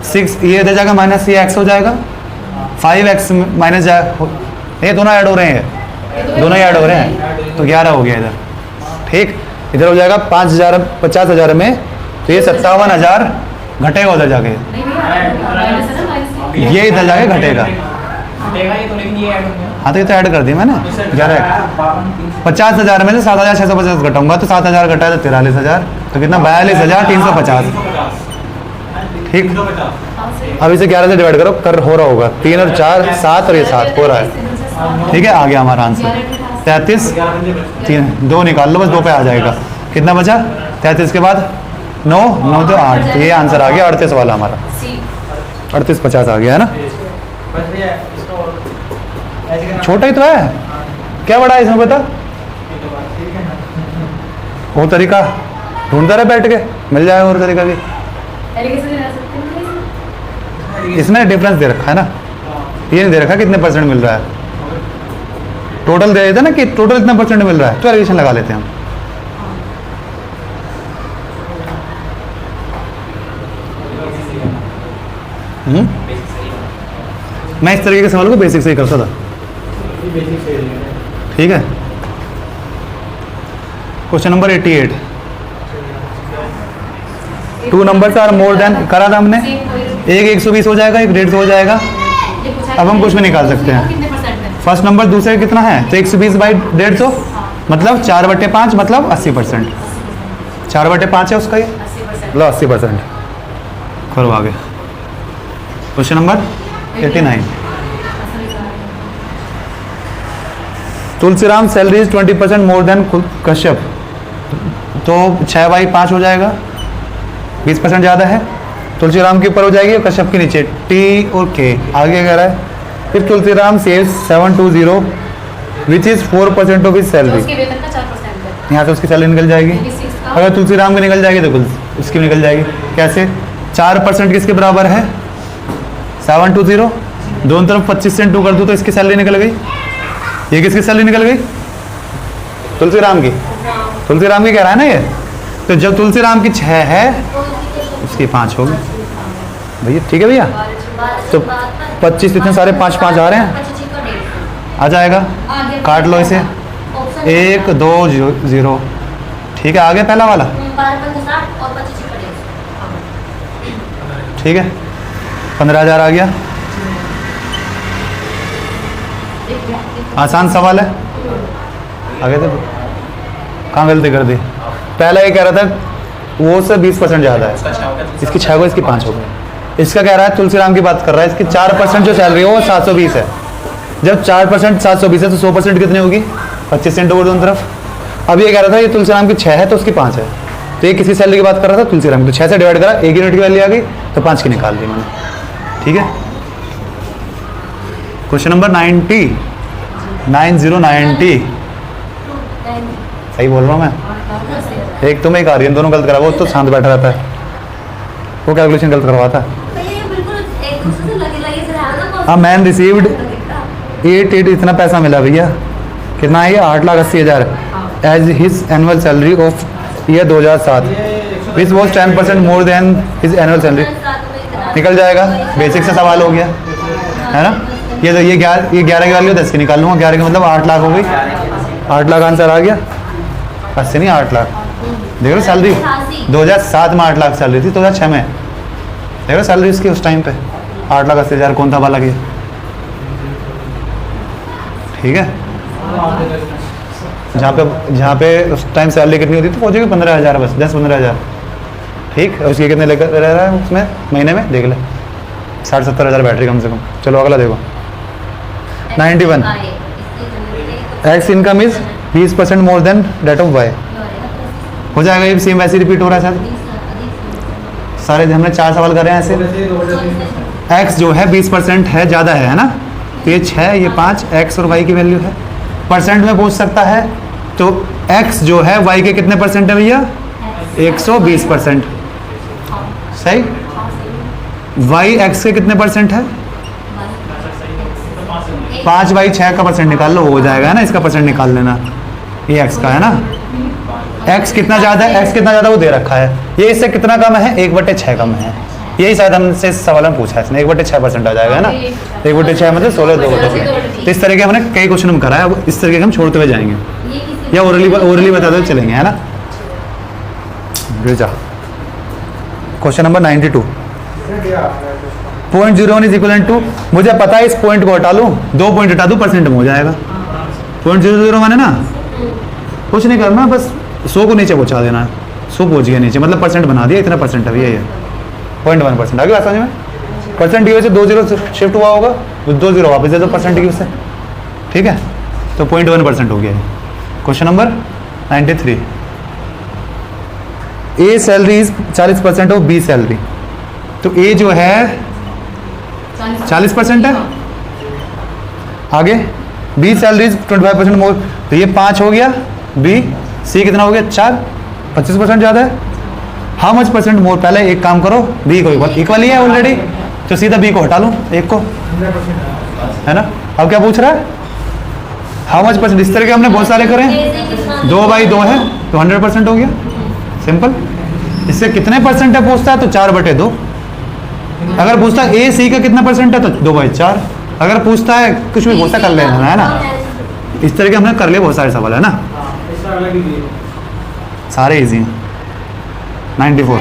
6, ये इधर जाएगा माइनस, ये एक्स हो जाएगा 5x माइनस ये दोनों ऐड हो रहे हैं, दोनों ही ऐड हो रहे हैं, तो 11 हो गया इधर। ठीक, इधर हो जाएगा 5,000 50,000 में, तो ये 57,000 घटेगा उधर जाके, नहीं माइनस है ना, माइनस ये इधर जाके घटेगा। ये तो लेकिन ये ऐड हो गया। हाँ तो ये तो ऐड कर दिया मैंने 11 50,000 में से 7,650 घटाऊंगा, तो 7,000 घटाया तो 43,000, तो कितना 42,350। ठीक, अब इसे 11 से डिवाइड करो, कर हो रहा होगा 3 और 4 7 और ये 7 हो रहा है। ठीक है, आ गया हमारा आंसर 33, 3 2 निकाल लो बस, 2 पे आ जाएगा। कितना बचा 33 के बाद 9 9 तो 8, तो ये आंसर आ गया 38 वाला हमारा, 38 50 आ गया है ना। छोटा ही तो है, क्या बड़ा है इसमें बता, वो तरीका ढूंढता रहे बैठ के, मिल जाएगा और तरीका भी। इसमें डिफरेंस दे रखा है ना, ये नहीं दे रखा कितने परसेंट मिल रहा है, टोटल दे देता ना कि टोटल इतना परसेंट मिल रहा है, तो एलिगेशन लगा लेते हैं हम। मैं इस तरीके के सवाल को बेसिक से ही करता था। ठीक है, question number 88, 2 numbers are more than, करा था हमने, एक 120 हो जाएगा, एक 150 हो जाएगा। अब हम कुछ भी निकाल सकते हैं। फर्स्ट नंबर दूसरे कितना है, तो 120 बाई 150 मतलब 4/5 मतलब 80%, 4/5 है उसका, ये मतलब 80%। करो आगे, question number 89, Tulsiram salary is 20% more then Kashyap, तो 6/5 हो जाएगा, 20% ज़्यादा है। तुलसीराम के ऊपर हो जाएगी और कश्यप के नीचे, टी और के। आगे कह रहा है if Tulsiram saves 720 which is 4% of his salary, उसके वेतन का 4% है। यहाँ से उसकी सैलरी निकल जाएगी। अगर तुलसीराम की निकल जाएगी तो कुल इसकी भी निकल जाएगी। कैसे, 4% किसके बराबर है 720, दोनों तरफ 25 से 2 कर दूँ तो इसकी सैलरी निकल गई। ये किसकी सैलरी निकल गई, तुलसीराम की, तुलसीराम की कह रहा है ना ये। तो जब तुलसीराम की 6 है उसकी 5 होगी भैया। ठीक है भैया, तो 25 इतने सारे 5 5 आ रहे हैं, आ जाएगा, काट लो इसे, 1 2 0। ठीक है, आ गया पहला वाला। ठीक है, 15,000 आ गया। आसान सवाल है, आगे तो कहाँ गलती कर दी। पहला ये कह रहा था वो से 20% ज़्यादा है, इसकी 6 को इसकी 5 हो गई। इसका कह रहा है तुलसीराम की बात कर रहा है, इसकी 4% जो सैलरी है वो 720 है। जब 4% 720 है तो 100% कितनी होगी 25 सेंट होगी दोनों तरफ। अब ये कह रहा था ये तुलसीराम की 6 है तो उसकी 5 है, तो ये किसी सैलरी की बात कर रहा था तुलसीराम की, तो 6 से डिवाइड करा, 1 यूनिट की वैल्यू आ गई तो 5 की निकाल दी मैंने। ठीक है, क्वेश्चन नंबर 90 सही बोल रहा हूँ मैं, एक तुम्हें एक आ रही है, दोनों गलत करा, वो तो शांत बैठा रहता है, वो कैलकुलेशन गलत करवाता है। हाँ, मैन रिसीव्ड 8 इतना पैसा मिला भैया, कितना है ये 8,80,000 as his annual salary of year 2007 which was 10% more than his annual salary. निकल जाएगा, बेसिक से सवाल हो गया है ना। ये तो ये 11 की वैल्यू 10 की निकाल लूँगा, 11 की मतलब 8 लाख हो गई, 8 लाख आंसर आ गया। 80 नहीं 8 लाख, देख लो सैलरी 2007 में 8 लाख सैलरी थी, 2006 में देख लो सैलरी इसकी उस टाइम पे 8,80,000 कौन था बाला की। ठीक है, जहाँ पे उस टाइम सैलरी कितनी होती थी पहुँचेगी 15,000 बस, 10-15,000। ठीक, उसके कितने लेकर रह रहा है उसमें महीने में, देख ले 60-70 हज़ार बैटरी कम से कम। चलो अगला देखो, 91 x income is 20% more than that of y. हो जाएगा ये सेम वैसे रिपीट हो रहा है सर। सारे हमने 4 सवाल कर रहे हैं ऐसे। एक्स जो है 20% है, ज़्यादा है ना, तो ये 6 ये 5 एक्स और वाई की वैल्यू है। परसेंट में पूछ सकता है तो एक्स जो है वाई के कितने परसेंट है भैया? 120%। सही। वाई एक्स के कितने परसेंट है? 5 बाई 6 का परसेंट निकाल लो, हो जाएगा ना, इसका परसेंट निकाल लेना। ये एक्स का है ना, एक्स कितना ज़्यादा है, एक्स कितना ज़्यादा वो दे रखा है, ये इससे कितना कम है? 1/6 कम है। यही शायद हमसे इस सवाल में पूछा है इसने, 1/6% आ जाएगा ना। 1/6 मतलब 16 2/6। तो इस तरह के हमने कई क्वेश्चन हम कराया, अब इस तरह के हम छोड़ते हुए जाएंगे या ओरली बताते हुए चलेंगे, है ना। जा question number 92। 0.01 is equal to, मुझे पता है इस पॉइंट को हटा लूँ, 2 पॉइंट हटा दूँ, परसेंट में हो जाएगा। 0.00 माने ना कुछ नहीं करना, बस 100 को नीचे पहुँचा देना। 100 पहुँच गया नीचे, मतलब परसेंट बना दिया, इतना परसेंट है भैया, ये 0.1%। आगे बात समझ में? परसेंट की वजह से 2 0 शिफ्ट हुआ होगा, 2 0 वापस दे दो परसेंट की वजह से, ठीक है। तो 0.1% हो गया है। Question number 93। A salary is 40% of B salary. तो ए जो है 40% है, आगे बी सैलरी इज 25% मोर, तो ये 5 हो गया। बी सी कितना हो गया? 4, 25% ज़्यादा है। How much percent more? पहले एक काम करो, बी को इक्वल ही है ऑलरेडी, तो सीधा बी को हटा लूँ, एक को, है ना। अब क्या पूछ रहा है? How much percent. इस तरह के हमने बहुत सारे करे हैं, 2/2 है तो 100% हो गया, सिंपल। इससे कितने परसेंट है पूछता है तो 4/2। अगर पूछता है ए सी का कितना परसेंट है तो 2/4। अगर पूछता है कुछ भी पूछता कर लेना, है ना। इस तरह के हमने कर लिए बहुत सारे सवाल, है ना, सारे इजी हैं। 94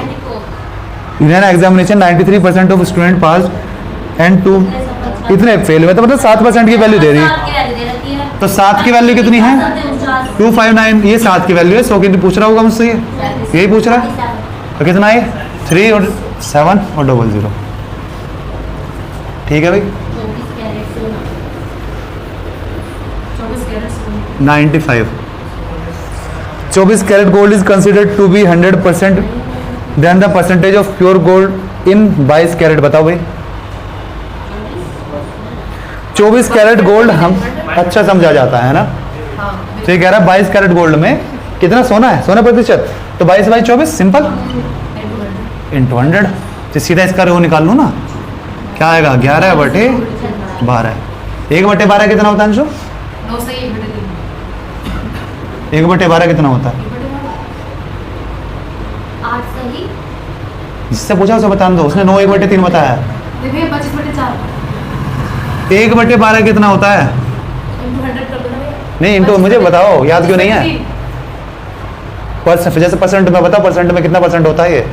Indian examination 93% of student pass and 2 इतने फेल हुए, तो मतलब 7% की वैल्यू दे रही है। तो 7 की वैल्यू कितनी है? 259। ये 7 की वैल्यू है, 100 की पूछ रहा होगा मुझसे, ये यही पूछ रहा है। तो कितना है? 3 और 7 और 00। ठीक है भाई। 95 24 carat gold is considered to be 100% then the percentage of pure gold in 22 carat. बताओ भाई, 24 कैरेट गोल्ड हम अच्छा समझा जाता है ना। तो ये कह रहा है 22 कैरेट गोल्ड में कितना सोना है, सोना प्रतिशत, तो 22/24 सिंपल इंटू 100। तो सीधा इसका रो निकाल लूँ ना, क्या आएगा? 11/12। 1/12 कितना होता है अंशु? 1/12 कितना होता है? 8 सही। जिससे पूछा उसे बता दो, उसने 9 1/3 बताया है। 1/12 कितना होता है? नहीं इंटू, मुझे बताओ, याद क्यों नहीं है? जैसे परसेंट में बताओ, परसेंट में कितना परसेंट होता है ये?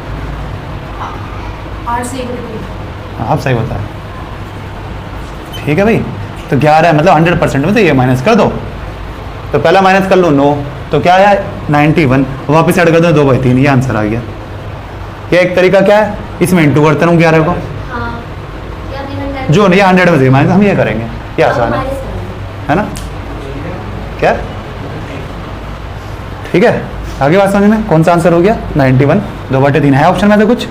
8 से 1/3। आप सही बताए, ठीक है भाई। तो 11 है, मतलब 100% में, तो ये माइनस कर दो। तो पहला माइनस कर लो 9, तो क्या है? 91। वापस ऐड कर दो 2/3, ये आंसर आ गया। ये एक तरीका क्या है, इसमें इंटू करता हूँ 11 को, जो नहीं 100 में से माइनस, हम ये करेंगे, ये आसान है ना। क्या ठीक है? आगे बात समझ में, कौन सा आंसर हो गया? 91। 2/3 है ऑप्शन में, तो कुछ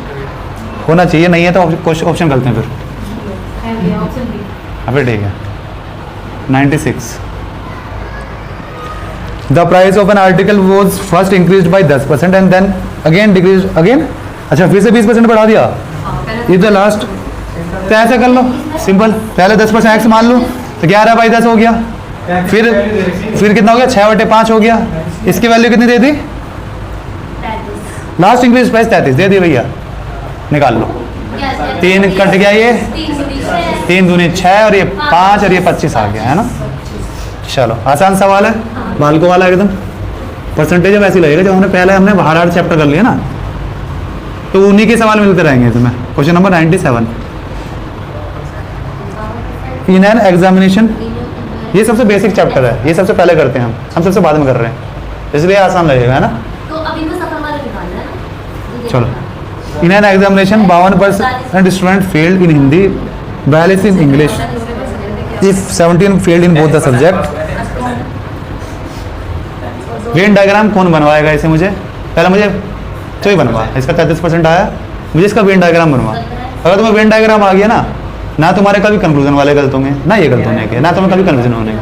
होना चाहिए, नहीं है तो ऑप्शन करते हैं फिर। अभी ठीक है। 96 the price of an article was first increase by 10% and then again decrease again. अच्छा, फिर से 20% बढ़ा दिया, इज द लास्ट। तो ऐसे कर लो सिंपल, पहले 10% एक्स मान लो, तो 11/10 हो गया। फिर कितना हो गया? 6/5 हो गया। इसकी वैल्यू कितनी दे दी? लास्ट इंक्रीज प्राइस 33 दे दी भैया, निकाल लो। 3 कट गया, ये 3 दूनी 6 और ये 5 और ये 25 आ गया, है ना। चलो आसान सवाल है, बालको वाला एकदम। परसेंटेज अब ऐसी लगेगा जब हमने हार्ड चैप्टर कर लिया ना, तो उन्हीं के सवाल मिलते रहेंगे तुम्हें। Question number 97 in an examination, ये सबसे बेसिक चैप्टर है, ये सबसे पहले करते हैं हम सबसे बाद में कर रहे हैं, इसलिए आसान लगेगा, है ना। तो अभी तो सफल वाला निकालना है ना। चलो, in an examination 52% student failed in Hindi, 42 in English. If 17 failed in both the subject, Venn diagram कौन बनवाएगा इसे मुझे? पहले मुझे तो ही बनवा, इसका 33% आया, मुझे इसका वेन डायग्राम बनवा। अगर तुम्हें वेन डायग्राम आ गया ना तुम्हारे कभी कंक्लूजन वाले गलत होंगे, ना ये गलत होने के, ना तुम्हें कभी कंफ्यूजन होने के।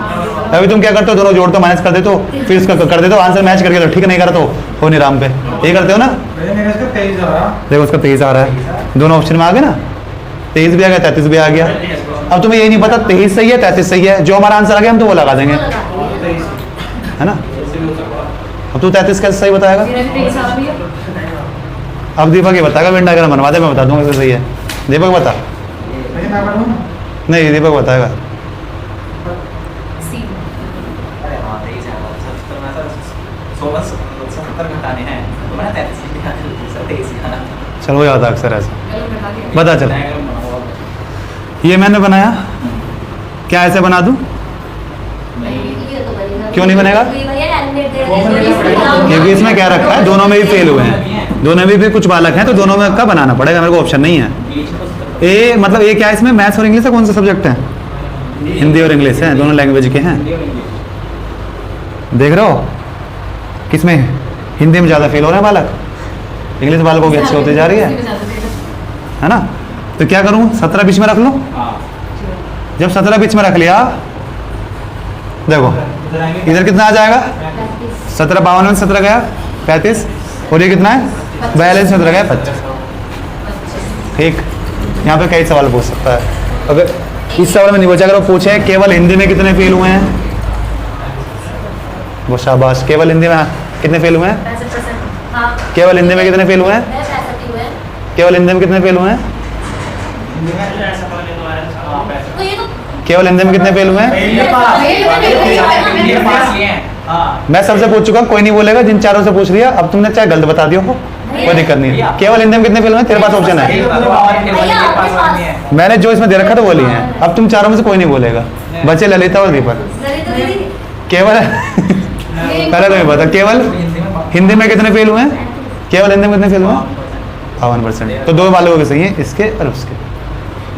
अभी तुम क्या करते हो, दोनों जोड़ तो माइनस कर देते हो, फिर इसका कर देते हो आंसर मैच करके, ठीक नहीं करा तो हो नहीं राम पे, ये करते हो ना। देखो उसका 23 आ रहा है, दोनों ऑप्शन में आ गए ना, 23 भी आ गया 33 भी आ गया। अब तुम्हें ये नहीं पता 23 सही है 33 सही है, जो हमारा आंसर आ गया हम तो वो लगा देंगे, है ना। अब तू 33 कैसे सही बताएगा? मेरा भी 23 आ रहा भैया। अब दीपक ये बताएगा, वेन डायग्राम बनवा दे, मैं बता दूंगा कैसे सही है। दीपक बता। नहीं दीपक बताएगा। सी अरे हाँ 23 है, 70 में सर 70 घटाने हैं तो मैंने 33 दिया, सर 23 का चलो हो जाता अक्सर ऐसा, गलत बता दिया। बता चल। डायग्राम बनाओ। ये मैंने बनाया, क्या ऐसे बना दूं? ये तो बनेगा। क्यों नहीं बनेगा? भैया एलिमिनेट दे देंगे। क्योंकि इसमें क्या रखा है, दोनों में भी फेल हुए हैं, दोनों में भी कुछ बालक हैं, तो दोनों में का बनाना पड़ेगा, मेरे को ऑप्शन नहीं है। बीच में तो 70 ए मतलब ये क्या है, इसमें मैथ्स और इंग्लिश है, कौन सा सब्जेक्ट है? हिंदी और इंग्लिश है, दोनों लैंग्वेज के हैं। देख रहे हो किसमें हिंदी में ज़्यादा फेल हो रहे हैं बालक, इंग्लिश बालकों की अच्छी होती जा रही है ना। तो क्या करूँ, 17 बीच में रख लूँ। हाँ जब 17 बीच में रख लिया, देखो इधर कितना आ जाएगा, 17 52 में 17 गया 35, और ये कितना है 42 17 गया 25। ठीक, यहाँ पे कई सवाल पूछ सकता है। अगर इस सवाल में नहीं पूछा, अगर वो पूछे केवल हिंदी में कितने फेल हुए हैं, वो शाबाश, केवल हिंदी में कितने फेल हुए हैं, 65%। हाँ केवल हिंदी में कितने फेल हुए हैं, 65 हुए हैं। केवल हिंदी में कितने फेल हुए हैं, तो ये तो केवल हिंदी में कितने फेल हुए हैं। मैं सबसे पूछ चुका, कोई नहीं बोलेगा, जिन चारों से पूछ लिया। अब तुमने चाहे गलत बता दियो हो, कोई दिक्कत नहीं है। केवल हिंदी में कितने फेल हुए हैं, तेरे पास ऑप्शन है, मैंने जो इसमें दे रखा था वो लिए हैं। अब तुम चारों में से कोई नहीं बोलेगा, बचे ललिता और दीपक। ललिता दीदी केवल पहले तुम्हें बता, केवल हिंदी में कितने फेल हुए हैं, केवल हिंदी में कितने फेल हुए हैं 52%। तो दो वालों के सही है, इसके और उसके।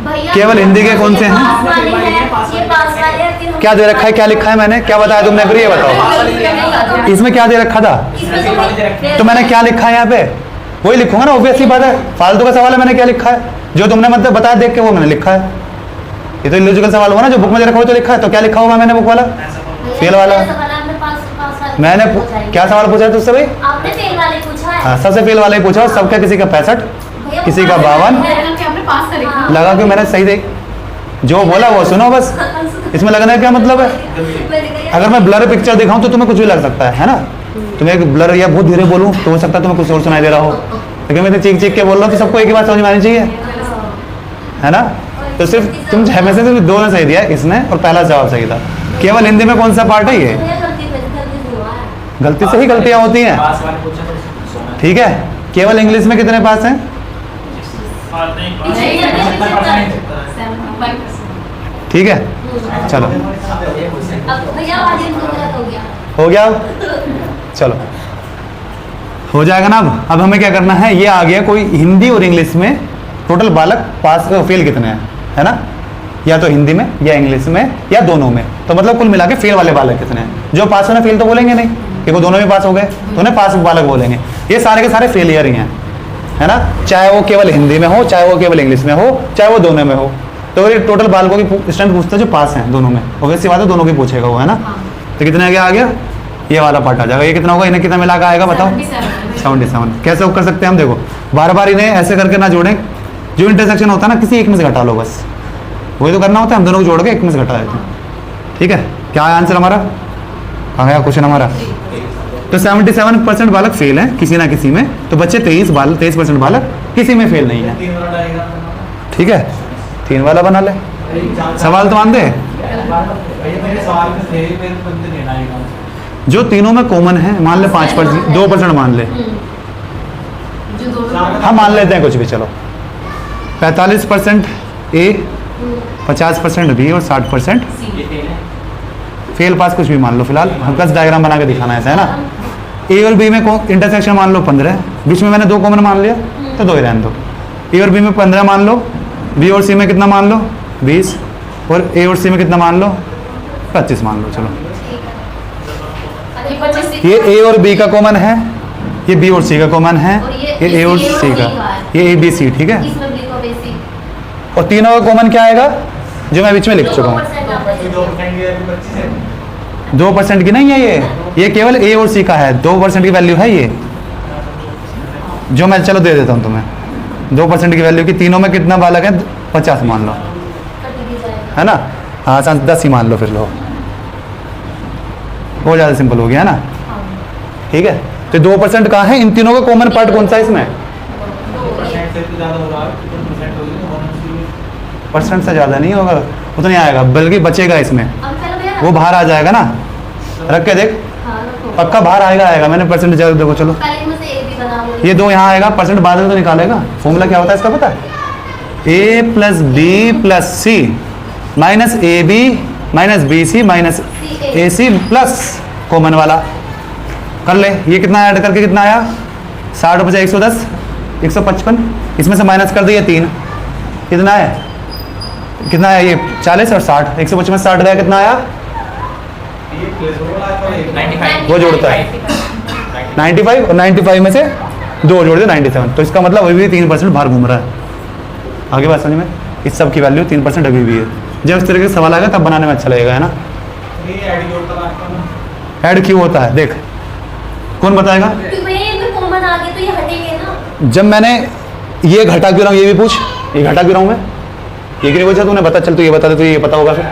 भैया केवल हिंदी के कौन से हैं? पास वाले हैं, ये पास वाले हैं, फिर हम- क्या दे रखा है, क्या लिखा है, मैंने क्या बताया तुमने, फिर ये बताओ इसमें क्या दे रखा था। इसमें तो मैंने क्या लिखा है यहाँ पे, वही लिखूंगा ना, ऑब्वियस सी बात है। फालतू का सवाल है, मैंने क्या लिखा है, जो तुमने मतलब बताया देख के वो मैंने लिखा है। ये तो इलॉजिकल सवाल हुआ ना, जो बुक में दे रखा हो तो लिखा है, तो क्या लिखा होगा मैंने बुक वाला, फेल वाला। मैंने क्या सवाल पूछा तुझसे भाई, आपने फेल वाले पूछा है। हाँ सबसे फेल वाला ही पूछा, सबका किसी का 65, भैया, किसी का 52 आपने पास का लिखा। लगा के मैंने सही देख, जो बोला वो सुनो बस, इसमें लगने का क्या मतलब है। अगर मैं ब्लर पिक्चर दिखाऊं तो तुम्हें कुछ भी लग सकता है ना, तुम्हें एक ब्लर या बहुत धीरे बोलूं तो हो सकता है तुम्हें कुछ और सुनाई दे रहा हो, लेकिन मैं तो चीख चीख के बोल रहा हूँ तो सबको एक ही बात समझ में आनी चाहिए, है ना। तो सिर्फ तुम 6 में से सिर्फ 2 ने सही दिया, इसने और पहला जवाब सही था। केवल हिंदी में कौन सा पार्ट है ये, गलती से ही गलतियां होती हैं, पास वाले पूछा तो सोना ठीक है। केवल इंग्लिश में कितने पास हैं, ठीक है चलो अब भैया वाली गलत हो गया। हो गया अब? चलो हो जाएगा ना। अब हमें क्या करना है, ये आ गया कोई हिंदी और इंग्लिश में टोटल बालक पास फेल कितने हैं, है ना, या तो हिंदी में या इंग्लिश में या दोनों में, तो मतलब कुल मिला के फेल वाले बालक कितने हैं। जो पास होने फेल तो बोलेंगे नहीं, कि वो दोनों में पास हो गए तो उन्हें पास बालक बोलेंगे। ये सारे के सारे फेलियर ही हैं, है ना, चाहे वो केवल हिंदी में हो, चाहे वो केवल इंग्लिश में हो, चाहे वो दोनों में हो। तो ये टोटल बालकों की स्ट्रेंथ पूछता है जो पास हैं दोनों में, ऑब्वियसली बात है दोनों की पूछेगा वो, है ना। तो कितने आगे आ गया, ये वाला पार्ट आ जाएगा। ये कितना होगा, इन्हें कितना मिला के आएगा बताओ, 77। कैसे कर सकते हैं हम, देखो बार बार इन्हें ऐसे करके ना जोड़ें, जो इंटरसेक्शन होता है ना किसी एक में से घटा लो, बस वही तो करना होता है, हम दोनों को जोड़ के एक में से घटा देते हैं, ठीक है। क्या है आंसर हमारा, आ गया क्वेश्चन हमारा। तो 77% बालक फेल हैं किसी ना किसी में, तो बच्चे 23% बालक किसी में फेल नहीं है, 3 वाला डायग्राम बनाओ। ठीक है। 3 वाला बना ले, सवाल तो मान दे, भैया मेरे सवाल में थे, मेरे को बंदे नहीं डायग्राम जो तीनों में कॉमन है, मान ले 5%, 2% मान ले, जो दोनों हम मान लेते हैं कुछ भी, चलो 45% ए, 50% बी और 60% ये फेल है। फेल पास कुछ भी मान लो फिलहाल, हम बस डायग्राम बना के दिखाना है ऐसा, है ना। ए और बी में इंटरसेक्शन मान लो 15, बीच में मैंने 2 कॉमन मान लिया तो 2 ही रहने दो। ए और बी में 15 मान लो, बी और सी में कितना मान लो 20, और ए और सी में कितना मान लो 25 मान लो। चलो ये 25 ये ए और बी का कॉमन है, ये बी और सी का कॉमन है, और ये ए और सी का, ये ए बी सी, ठीक है। इसमें लिखो बेसिक और तीनों का कॉमन क्या आएगा जो मैं बीच में लिख चुका हूँ। 2% की नहीं है ये केवल ए और सी का है, 2% की वैल्यू है ये, जो मैं चलो दे देता हूँ तुम्हें। 2% की वैल्यू की तीनों में कितना बालक है 50 मान लो, है ना। हाँ 10 ही मान लो फिर लो, वो ज़्यादा सिंपल हो गया है ना, ठीक है। तो 2% कहाँ है, इन तीनों का कॉमन पार्ट कौन सा है इसमें? परसेंट से ज़्यादा नहीं होगा, उतना नहीं आएगा, बल्कि बचेगा इसमें, वो बाहर आ जाएगा ना। रख के देख, पक्का बाहर आएगा। मैंने परसेंट ज़्यादा देखो, चलो ये 2 यहाँ आएगा, परसेंट बाद में तो निकालेगा। फॉर्मूला क्या होता है इसका पता है? A plus B plus C minus A B minus B C minus A C plus common वाला कर ले। ये कितना ऐड करके कितना आया? 60 बचा 110 155, इसमें से माइनस कर दिया 3, कितना है? कितना है ये? 40 और 60, 155 60 गया, कितना आया? वो जोड़ता है 95 और 95 में से 2 जोड़ दे 97, तो इसका मतलब अभी भी 3% बाहर घूम रहा है। आगे बात समझ में? इस सब की वैल्यू 3% अभी भी है। जब इस तरह के सवाल आएगा तब बनाने में अच्छा लगेगा, है ना। ऐड क्यों होता है देख, कौन बताएगा? जब मैंने ये घटा क्यों रहा हूँ, ये भी पूछ, ये घटा क्यों रहा हूँ मैं, ये क्यों नहीं पूछा तूने? बता, चल तू ये बता दे, तो ये पता होगा फिर।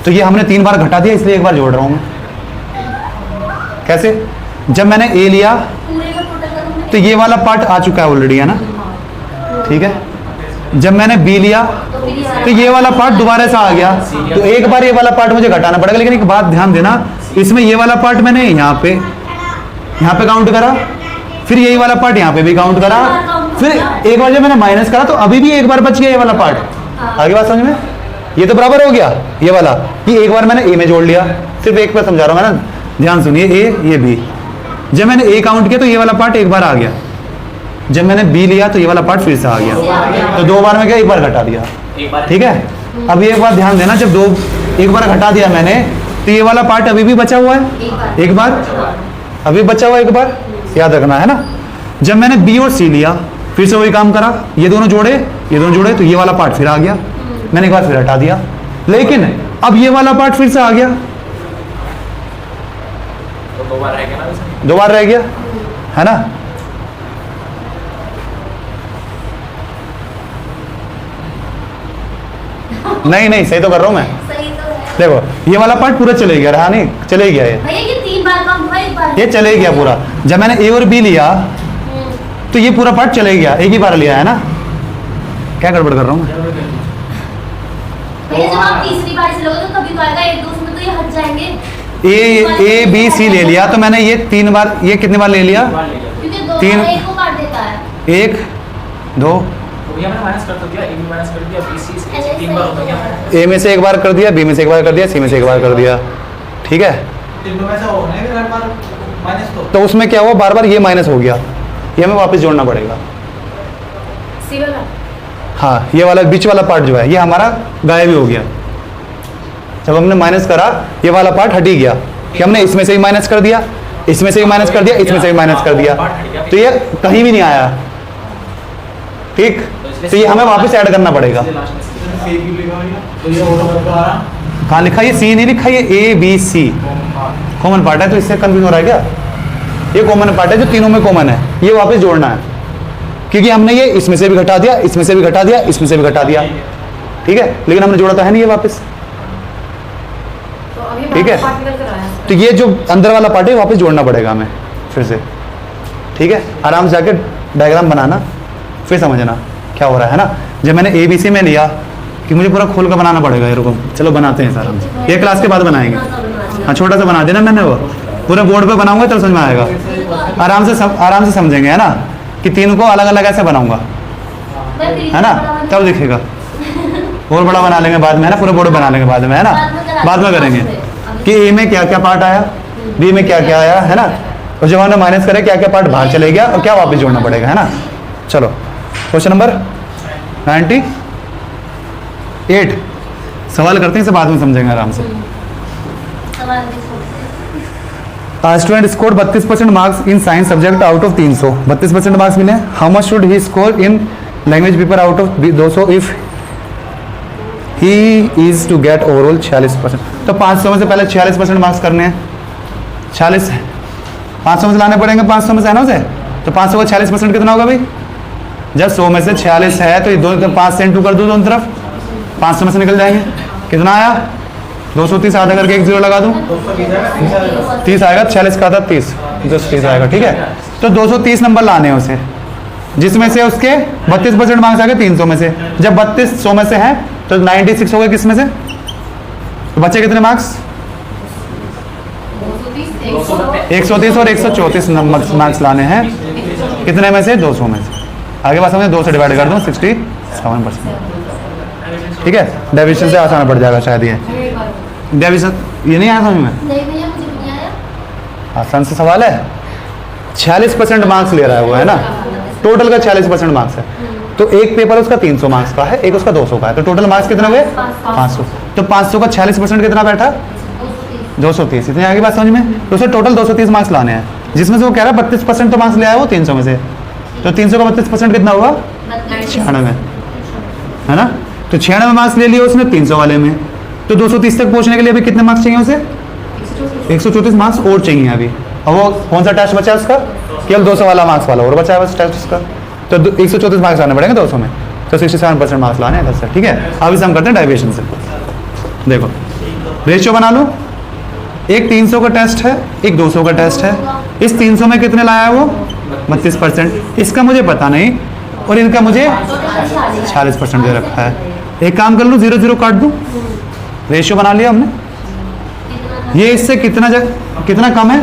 तो ये हमने 3 बार घटा दिया, इसलिए 1 बार जोड़ रहा हूँ मैं। कैसे? जब मैंने ए लिया तो ये वाला पार्ट आ चुका है ऑलरेडी, है ना, ठीक है। जब मैंने बी लिया तो ये वाला पार्ट दोबारा से आ गया, तो एक बार ये वाला पार्ट मुझे घटाना पड़ेगा। लेकिन एक बात ध्यान देना, इसमें ये वाला पार्ट मैंने यहाँ पे काउंट करा, फिर यही वाला पार्ट यहाँ पे भी काउंट करा, फिर एक बार जब मैंने माइनस करा तो अभी भी एक बार बच गया ये वाला पार्ट। आगे बात समझ में? ये तो बराबर हो गया ये वाला, कि एक बार मैंने ए में जोड़ लिया, सिर्फ एक बार समझा रहा हूँ मैं ना, ध्यान सुनिए। ए ये बी, जब मैंने ए काउंट किया तो ये वाला पार्ट एक बार आ गया, जब मैंने बी लिया तो ये वाला पार्ट फिर से आ गया, तो 2 बार में क्या, 1 बार घटा दिया, ठीक है। अब एक बार ध्यान देना, जब 1 बार घटा दिया मैंने तो ये वाला पार्ट अभी भी बचा हुआ है, एक बार अभी बचा हुआ, एक बार याद रखना है ना। जब मैंने बी और सी लिया फिर से वही काम करा, ये दोनों जोड़े तो ये वाला पार्ट फिर आ गया, मैंने एक बार फिर हटा दिया, लेकिन अब ये वाला पार्ट फिर से आ गया, तो 2 बार रह गया ना, 2 बार रह गया, है ना। नहीं सही तो कर रहा हूं मैं, देखो ये वाला पार्ट पूरा चले गया, रहा नहीं, चले गया ये 3 बार कम हुआ, 1 बार ये चले गया पूरा। जब मैंने ए और बी लिया तो ये पूरा पार्ट चले गया, एक ही बार लिया, है ना। क्या गड़बड़ कर रहा हूँ मैं? भैया जब आप तीसरी बार से लोगे तो कभी तो आएगा, एक दूसरे में तो ये हट जाएंगे। ए बी सी ले लिया तो मैंने ये 3 बार, ये कितने बार ले लिया? क्योंकि 2 तीन- बार एक को काट देता है। 1 2 तो भैया मैंने माइनस कर तो दिया, ए भी माइनस कर दिया, बी सी से 3 बार हो गया। ए में से 1 बार कर दिया, बी में से 1 बार कर दिया, सी में से 1 बार कर दिया, ठीक है। तो उसमें क्या हुआ, बार बार ये माइनस हो गया, ये हमें वापस जोड़ना पड़ेगा। सी वाला हाँ, ये वाला बीच वाला पार्ट जो है ये हमारा गायब ही हो गया। जब हमने माइनस करा ये वाला पार्ट हट ही गया, कि हमने इसमें से ही माइनस कर दिया, इसमें से ही माइनस कर दिया, इसमें से ही माइनस कर दिया, तो ये कहीं भी नहीं आया, ठीक। तो ये हमें वापस ऐड करना पड़ेगा। कहाँ लिखा? ये सी नहीं लिखा, ये A B C common part है, तो इससे कंफ्यूज हो रहा है क्या? ये कॉमन पार्ट है जो तीनों में कॉमन है, ये वापस जोड़ना है, क्योंकि हमने ये इसमें से भी घटा दिया, इसमें से भी घटा दिया, इसमें से भी घटा दिया, ठीक है, लेकिन हमने जोड़ा तो है नहीं ये वापस, तो अभी ठीक है। पार्ट निकल कर आया है। तो ये जो अंदर वाला पार्ट है वापस जोड़ना पड़ेगा हमें फिर से, ठीक है। आराम से जाके डायग्राम बनाना, फिर समझना क्या हो रहा है ना। जब मैंने ए बी सी में लिया कि मुझे पूरा खोल कर बनाना पड़ेगा, ये रुको, चलो बनाते हैं आराम से, ये क्लास के बाद बनाएंगे। हाँ, छोटा सा बना देना मैंने, वो पूरे बोर्ड पे बनाऊंगा तब समझ में आएगा, आराम से समझेंगे, है ना, कि तीनों को अलग अलग ऐसे बनाऊंगा, है ना, तब दिखेगा। और बड़ा बना लेंगे बाद में, है ना, पूरे बोर्ड बना लेंगे बाद में, है ना, बाद में करेंगे कि ए में क्या क्या पार्ट आया, बी में क्या क्या आया, है ना, और जब हमने माइनस करे क्या क्या पार्ट बाहर चले गया और क्या वापस जोड़ना पड़ेगा, है ना। चलो क्वेश्चन नंबर 90, 8 सवाल करते हैं, इसे बाद में समझेंगे आराम से। सवाल देखो। A student scored 32% marks in science subject out of 300। 32% marks मिले। How much should he score in language paper out of 200 if he is to get overall 46%? तो 500 में से पहले 46% मार्क्स करने हैं। 46 500 में से लाने पड़ेंगे, 500 में से है ना उसे, तो 500 का 46% कितना होगा भाई? जब 100 में से 46 है तो ये दोनों 5 से इंटू कर दो दोनों तरफ, 500 में से निकल जाएंगे। कितना आया? 230 आधा करके एक जीरो लगा दूं, 30 आएगा। 46 का था 30, 30 आएगा, ठीक है। तो 230 नंबर लाने हैं उसे, जिसमें से उसके 32% मार्क्स आ गए 300 में से। जब 32 100 में से है तो 96 हो गए किस में से? तो बचे कितने मार्क्स? 130 और 134 नंबर मार्क्स लाने हैं। कितने में से? 200 में से। आगे बात समझे, 2 से डिवाइड कर दूं 67%, ठीक है। डेविएशन से आसान पड़ जाएगा शायद ये डेविएशन। ये नहीं आया समझ में? नहीं भैया मुझे भी नहीं आया। आसान से सवाल है। 46% मार्क्स ले रहा है वो, है ना। टोटल का 46% मार्क्स है, तो एक पेपर उसका 300 मार्क्स का है, एक उसका 200 का है, तो टोटल मार्क्स कितने हुए? 500। तो 500 का 46% कितना बैठा? 230। इतनी आगे बात समझ में? तो उसे टोटल 230 मार्क्स लाने हैं, जिसमें से वो कह रहा है 32% तो मार्क्स ले आया वो 300 में से। तो 300 का 32% कितना हुआ? 96, है ना। तो 96 मार्क्स ले लिए उसने 300 वाले में। तो 230 तक पहुंचने के लिए अभी कितने मार्क्स चाहिए उसे? 134 मार्क्स और चाहिए अभी। और वो कौन सा टेस्ट बचा है उसका? केवल 200 वाला मार्क्स वाला और बचा है बस टेस्ट उसका। तो 134 मार्क्स लाने पड़ेंगे 200 में, तो 67% मार्क्स लाने हैं 10 से, ठीक है। अब इसे हम करते हैं डेविएशन से। देखो रेशियो बना लो, एक 300 का टेस्ट है, एक 200 का टेस्ट है। इस 300 में कितने लाया है वो? 32%। इसका मुझे पता नहीं और इनका मुझे 46% दे रखा है। एक काम कर लूँ, 0 0 काट दूँ, रेशियो बना लिया हमने। ये इससे कितना कम है?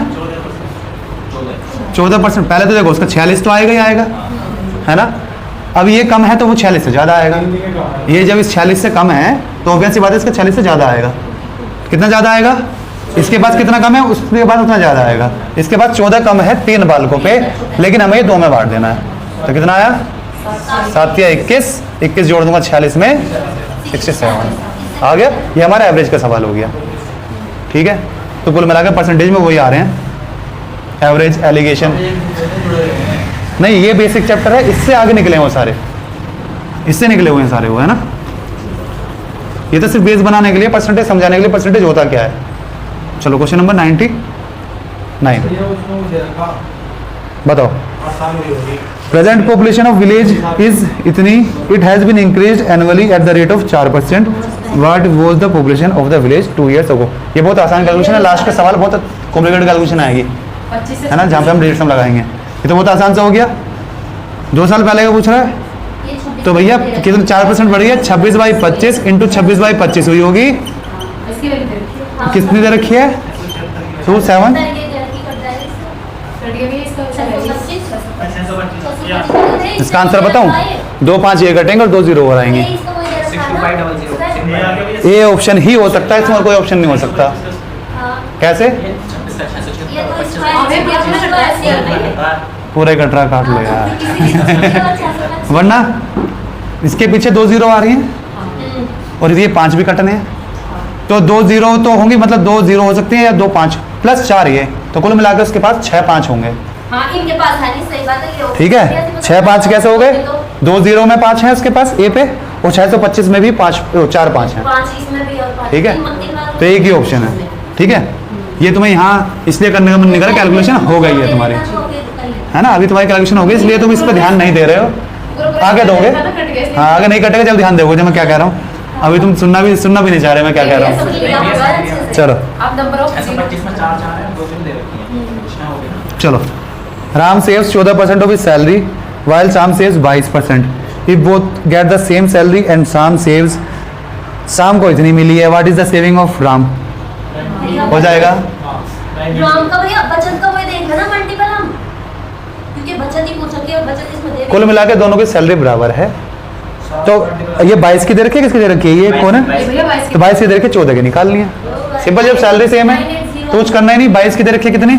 14%। पहले तो देखो उसका 46 तो आएगा ही आएगा, है ना। अब ये कम है तो वो 46 से ज़्यादा आएगा। ये जब इस 46 से कम है तो ऑब्वियस सी बात है इसका 46 से ज़्यादा आएगा। कितना ज़्यादा आएगा? इसके पास कितना कम है उसके बाद उतना ज़्यादा आएगा। इसके बाद 14 कम है 3 बालकों पे, लेकिन हमें ये 2 में बांट देना है। तो कितना आया? 7 या 21, 21 जोड़ दूंगा 46 में 67 आ गया। ये हमारा एवरेज का सवाल हो गया, ठीक है। तो कुल मिलाकर परसेंटेज में वही आ रहे हैं, एवरेज, एलिगेशन। नहीं ये बेसिक चैप्टर है, इससे आगे निकले हैं वो सारे, इससे निकले हुए हैं सारे वो, है ना। ये तो सिर्फ बेस बनाने के लिए, परसेंटेज समझाने के लिए परसेंटेज होता क्या है। चलो क्वेश्चन नंबर 99 बताओ। Present population of village is इतनी, it has been increased annually at the rate of 4%। What was the population of the village 2 years ago। ये बहुत आसान कैलकुलेशन है, लास्ट का सवाल बहुत कॉम्प्लिकेटेड कैलकुलेशन आएगी, है ना, जहाँ पे हम डेट लगाएंगे। ये तो बहुत आसान से हो गया। 2 साल पहले का पूछ रहा है, तो भैया कितना 4% बढ़ गया। 26/25 इंटू 26/25 हुई होगी, कितनी दे रखी है? 27। इसका आंसर बताऊं? 2 5 ये कटेंगे और 2 0 और आएंगे। 6500। ये ऑप्शन ही हो सकता है, इसमें और कोई ऑप्शन नहीं हो सकता। कैसे? पूरे कटरा काट लो यार वरना इसके पीछे 2 0 आ रही हैं और ये 5 भी कटने हैं, तो 2 0 तो होंगी, मतलब 2 0 हो सकती है या 2 5 प्लस 4 ये, तो कुल मिलाकर उसके पास 6 5 होंगे। हाँ, इनके पास है नहीं, सही बात है ये। ठीक है, 6 5 कैसे हो गए? 2 0 में 5 है उसके पास ए पे, और 625 में भी 4 5 है। 5 इसमें भी और 5 ठीक है, तो एक ही ऑप्शन है। ठीक है, ये तुम्हें यहाँ इसलिए करने का मन नहीं करा, कैलकुलेशन हो गई है तुम्हारी, है ना। अभी तुम्हारी कैलकुलेशन हो गई, इसलिए तुम इस पर ध्यान नहीं दे रहे हो, आगे दोगे। हाँ, आगे नहीं कटेगा, जब ध्यान दोगे मैं क्या कह रहा हूँ। अभी तुम सुनना भी नहीं चाह रहे मैं क्या कह रहा हूँ। चलो चलो, Ram saves 14% of his salary while Sam saves 22%। If both get the same salary and Sam saves, Sam को इतनी मिली है, what is the saving of Ram? हो जाएगा। राम का भैया बचत का वही देखना ना, मल्टीपल हम, क्योंकि बचत ही पूछ रखी है, बचत इसमें दे। कुल मिला के दोनों की सैलरी बराबर है, तो ये 22 की दे रखी है, किसकी दे रखी है? ये कौन है? तो 22 की दे रखी है, 14 की निकालनी है। सिंपल, जब सैलरी सेम है तो कुछ करना ही नहीं। 22 की दे रखी है कितनी?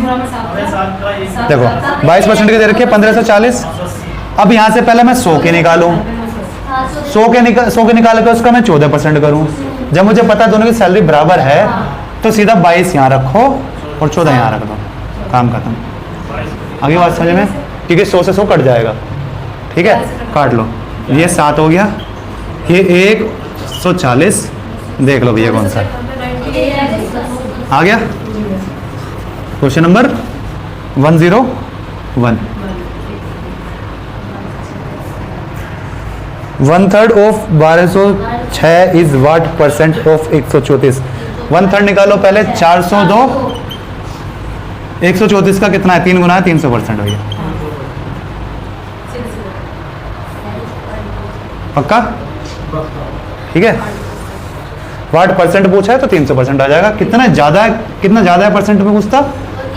देखो 22% की दे रखी है 1540। अब यहाँ से पहले मैं 100 की निकालूं, हाँ, 100 के निकाल के उसका मैं 14% करूँ। जब मुझे पता है दोनों की सैलरी बराबर है तो सीधा 22 यहाँ रखो और 14 यहाँ रख दो, काम खत्म। आगे बात समझ में, क्योंकि 100 से 100 कट जाएगा, ठीक है, काट लो। ये 7 हो गया, ये 140, देख लो भैया कौन सा आ गया। Question number 101, 1/3 of 1206 is what percent of 134। 1/3 निकालो पहले, 402, 134 का कितना है, 3 गुना है, 300% हो गया। पक्का, ठीक है। व्हाट परसेंट पूछा है तो 300% आ जाएगा। कितना ज़्यादा है परसेंट में पूछता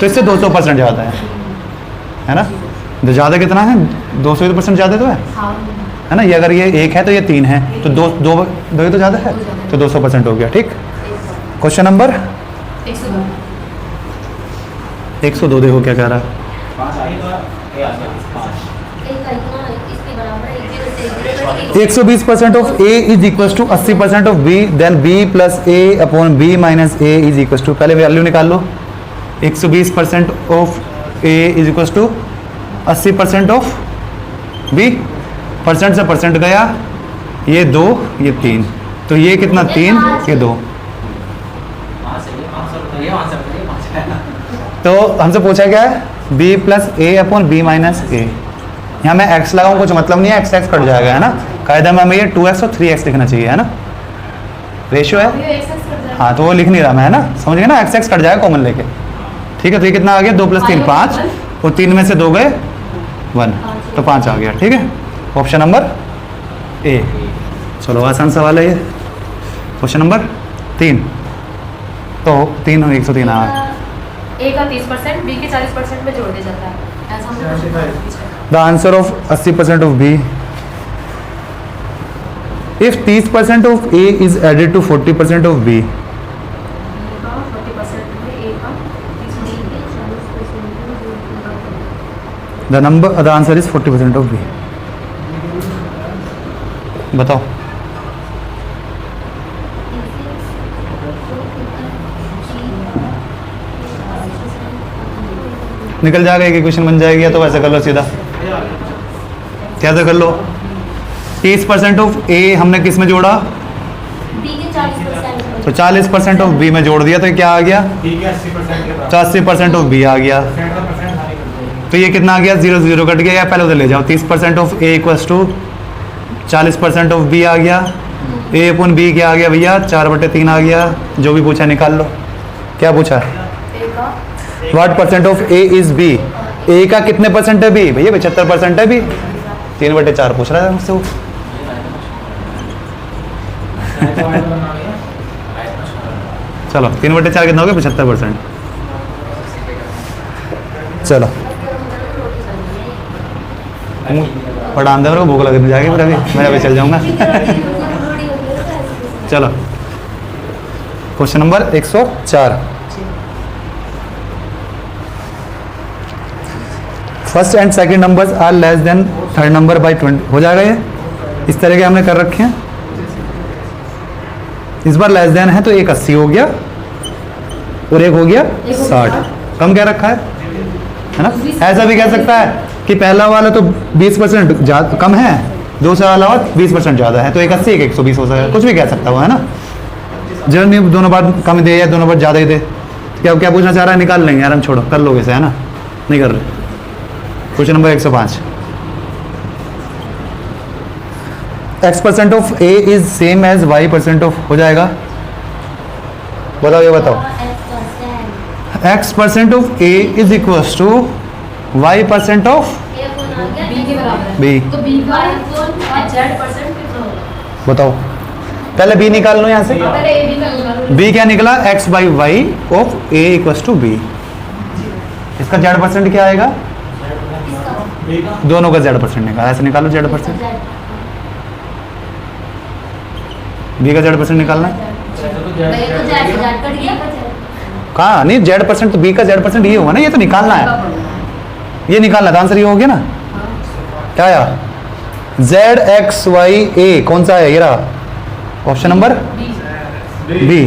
तो इससे 200% ज़्यादा है ना। तो ज़्यादा कितना है, 200% ज़्यादा तो है ना। ये अगर ये 1 है तो ये 3 है, तो दो तो ज़्यादा है, तो 200% हो गया, ठीक। क्वेश्चन नंबर 102 देखो क्या कह रहा है। 120% of A is equal to 80% of B, then B plus A upon B minus A is equal to, पहले वैल्यू निकाल लो। 120% of A is equal to 80% of B, percent से परसेंट गया, ये 2 ये 3, तो ये कितना 3 ये 2। तो हमसे पूछा क्या है, b plus A upon B minus ए। यहाँ मैं x लगाऊँ कुछ मतलब नहीं है, x कट जाएगा, है ना। कायदा में हमें ये 2x और 3x लिखना चाहिए, है ना, रेशियो है। हाँ, तो वो लिख नहीं रहा मैं, है ना, समझ गए ना, x कट जाएगा कॉमन लेके, ठीक है। तो ये कितना आ गया, 2 + 3 5, और 3 में से 2 गए 1, तो 5 आ गया, ठीक है। Option number A. चलो आसान सवाल है ये। क्वेश्चन नंबर 3, तो 3 और 103 आ गया। ए का 30% बी के 40% में जोड़ दिया जाता है, ऐसा हमने पूछा है। The answer of 80% of B. If 30% of A is added to 40% of B, 40% में ए का 30%। the answer is 40% of B. बताओ। निकल जाएगा, एक क्वेश्चन बन जाएगी, या तो वैसे कर लो सीधा, कैसे कर लो। 30% ऑफ ए हमने किस में जोड़ा, बी के 40%, तो 40% ऑफ बी में जोड़ दिया, तो क्या आ गया, ठीक है 80% के बाद तो 80% ऑफ बी आ गया। तो ये कितना आ गया, 0 0 कट गया, या पहले उधर ले जाओ। 30% of A equals to 40% of B आ गया। ए अपन बी क्या आ गया भैया, 4/3 आ गया। जो भी पूछा निकाल लो। क्या पूछा, ए का what percent of A is B. A का कितने परसेंट है बी, भैया 75% है बी। 3/4 पूछ रहा है मुझसे वो। चलो 3/4 कितना हो गया, 75%। चलो पढ़ान दे, मेरे को भूख लगने जाएगी, फिर अभी मैं अभी चल जाऊंगा। चलो question number 104। First and second numbers are less than third number by 20। हो जाएगा ये, इस तरह के हमने कर रखे हैं। इस बार लेस देन है तो एक 80 हो गया और एक हो गया 60। कम क्या रखा है ना। ऐसा भी कह सकता है कि पहला वाला तो 20% कम है, दूसरा वाला 20% ज़्यादा है, तो एक 80 एक 120 हो सकता है। कुछ भी कह सकता हुआ, है ना। जब नहीं दोनों बार कम दे या दोनों बार ज़्यादा ही दे, क्या क्या पूछना चाह रहा है, निकाल लेंगे यार हम, छोड़ो कर लोगे से, है ना, नहीं कर रहे। Question number 105। x% of a is same as y% of, हो जाएगा, बताओ ये बताओ। x% of a is equal to y% of B के बराबर है, b। तो बी का Z% कितना होगा। बताओ, पहले b निकाल लो यहाँ से। पहले ए बी का निकालो। b क्या निकला, x/y of a equal to b। इसका Z% क्या आएगा, दोनों का Z% निकाला, ऐसे निकालो Z%। b का Z% निकालना है। कहाँ नहीं, Z% तो b का Z% ये होगा ना, ये तो निकालना है, ये निकालना था। आंसर ये हो गया ना, क्या आया जेड एक्स वाई ए कौन सा है, ये रहा ऑप्शन नंबर बी।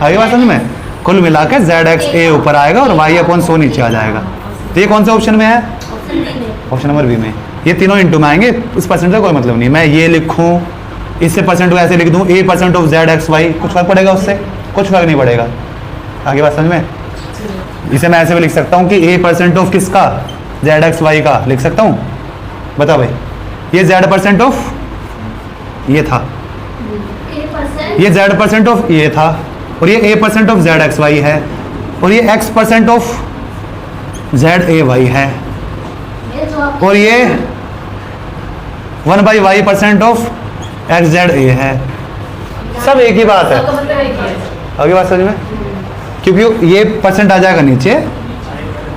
आगे बात समझ में, कुल मिला के जेड एक्स ए ऊपर आएगा और वाई अपॉन 100 नीचे आ जाएगा। तो ये कौन सा ऑप्शन में है, ऑप्शन बी में। ऑप्शन नंबर बी में। ये तीनों इंटू में आएंगे, उस परसेंट का कोई मतलब नहीं। मैं ये लिखूं, इससे परसेंट को ऐसे लिख दूं, A percent of Z X Y, कुछ फर्क पड़ेगा उससे, कुछ फर्क नहीं पड़ेगा। आगे बात समझ में, इसे मैं ऐसे भी लिख सकता हूँ कि ए परसेंट ऑफ किसका, जेड एक्स वाई का लिख सकता हूँ। बताओ भाई, ये जेड परसेंट ऑफ ये था, ये जेड परसेंट ऑफ ये था, और ये A percent of Z X Y है, और ये X percent of Z A Y है, ये जो आप और ये 1/y percent of X Z A है। सब एक ही बात है। सबका मतलब एक ही है। आगे बात समझ में, क्योंकि ये परसेंट आ जाएगा नीचे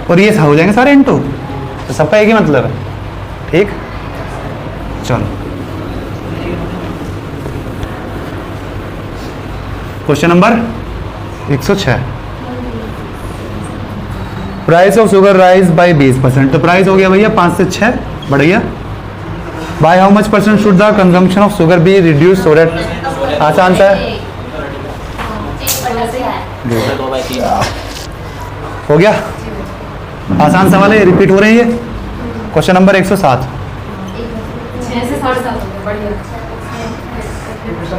और ये हो जाएंगे सारे इनटू, तो सबका एक ही मतलब है। ठीक, चलो question number 106। Price of sugar rise by 20%। तो प्राइस हो गया भैया 5 से 6 बढ़ गया। By how much percent should the consumption of sugar be reduce so that, आसान सा है, 2/3 हो गया। आसान सवाल है, रिपीट हो रही है। Question number 107। 6 से 7.5 हो गए, बढ़िया।